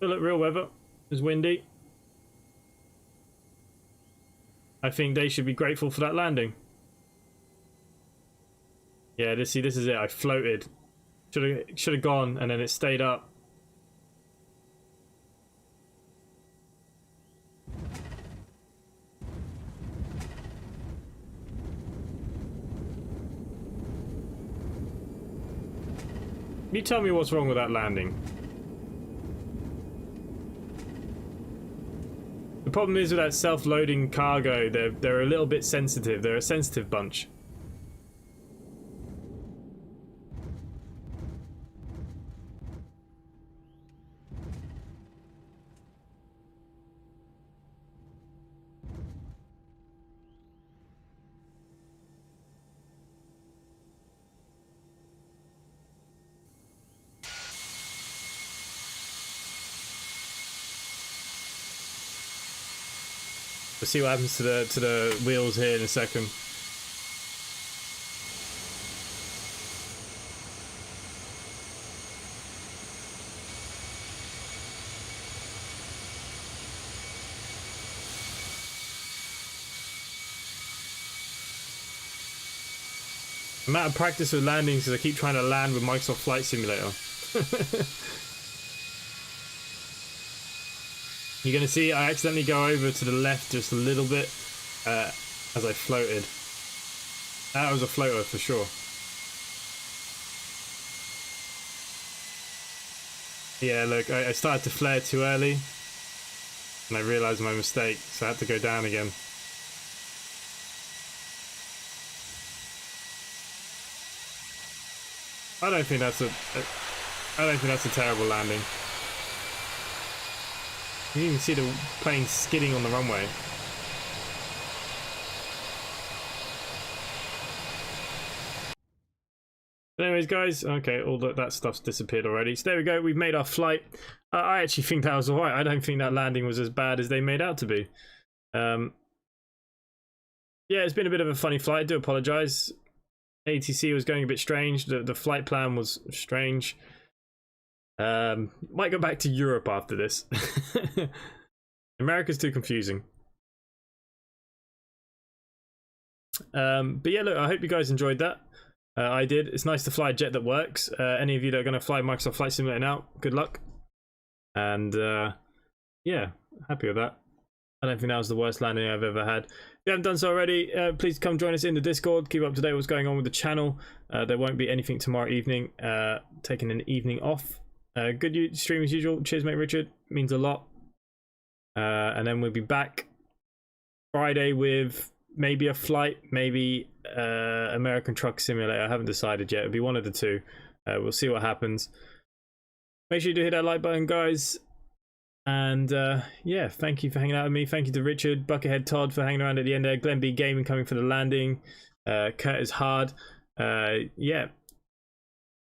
Oh, look, real weather. It's windy. I think they should be grateful for that landing. Yeah, this is it. I floated. Should have gone, and then it stayed up. You tell me what's wrong with that landing. The problem is with that self-loading cargo, they're a little bit sensitive. They're a sensitive bunch. We'll see what happens to the wheels here in a second. I'm out of practice with landings because I keep trying to land with Microsoft Flight Simulator. You're going to see I accidentally go over to the left just a little bit as I floated. That was a floater for sure. Yeah, look, I started to flare too early and I realised my mistake, so I had to go down again. I don't think that's a terrible landing. You can even see the plane skidding on the runway. But anyways, guys, okay, all that stuff's disappeared already. So there we go, we've made our flight. I actually think that was alright. I don't think that landing was as bad as they made out to be. Yeah, it's been a bit of a funny flight. I do apologise. ATC was going a bit strange. The flight plan was strange. Might go back to Europe after this. America's too confusing. But yeah, look, I hope you guys enjoyed that. I did. It's nice to fly a jet that works. Any of you that are going to fly Microsoft Flight Simulator now, good luck. And yeah, happy with that. I don't think that was the worst landing I've ever had. If you haven't done so already, please come join us in the Discord. Keep up to date with what's going on with the channel. There won't be anything tomorrow evening. Taking an evening off. Good stream as usual. Cheers, mate, Richard. Means a lot. And then we'll be back Friday with maybe a flight, maybe American Truck Simulator. I haven't decided yet. It'll be one of the two. We'll see what happens. Make sure you do hit that like button, guys. And yeah, thank you for hanging out with me. Thank you to Richard, Buckethead Todd for hanging around at the end there. Glenn B Gaming coming for the landing. Curtis Hard. Yeah.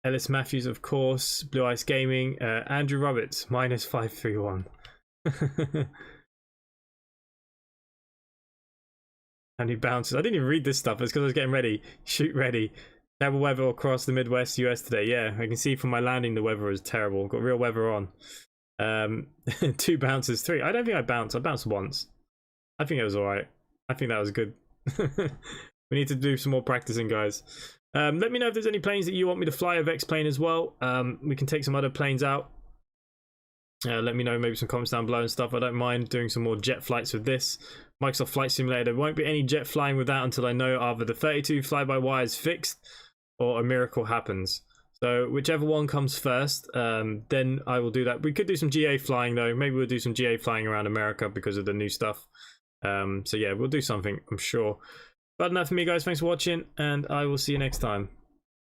Ellis Matthews, of course. Blue Ice Gaming. Andrew Roberts, -531. And he bounces. I didn't even read this stuff. It's because I was getting ready. Shoot ready. Terrible weather across the Midwest US today. Yeah, I can see from my landing the weather is terrible. Got real weather on. 2 bounces, 3. I don't think I bounced. I bounced once. I think it was alright. I think that was good. We need to do some more practicing, guys. Let me know if there's any planes that you want me to fly of X-Plane as well. We can take some other planes out. Let me know, maybe some comments down below and stuff. I don't mind doing some more jet flights with this. Microsoft Flight Simulator. There won't be any jet flying with that until I know either the 32 fly-by-wire is fixed or a miracle happens. So whichever one comes first, then I will do that. We could do some GA flying though. Maybe we'll do some GA flying around America because of the new stuff. So yeah, we'll do something, I'm sure. But enough for me, guys. Thanks for watching, and I will see you next time.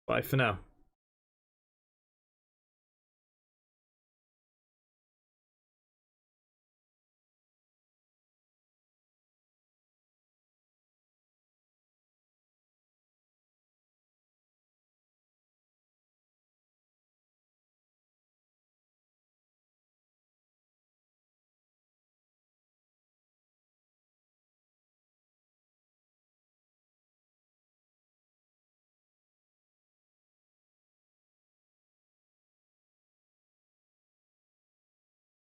Bye for now.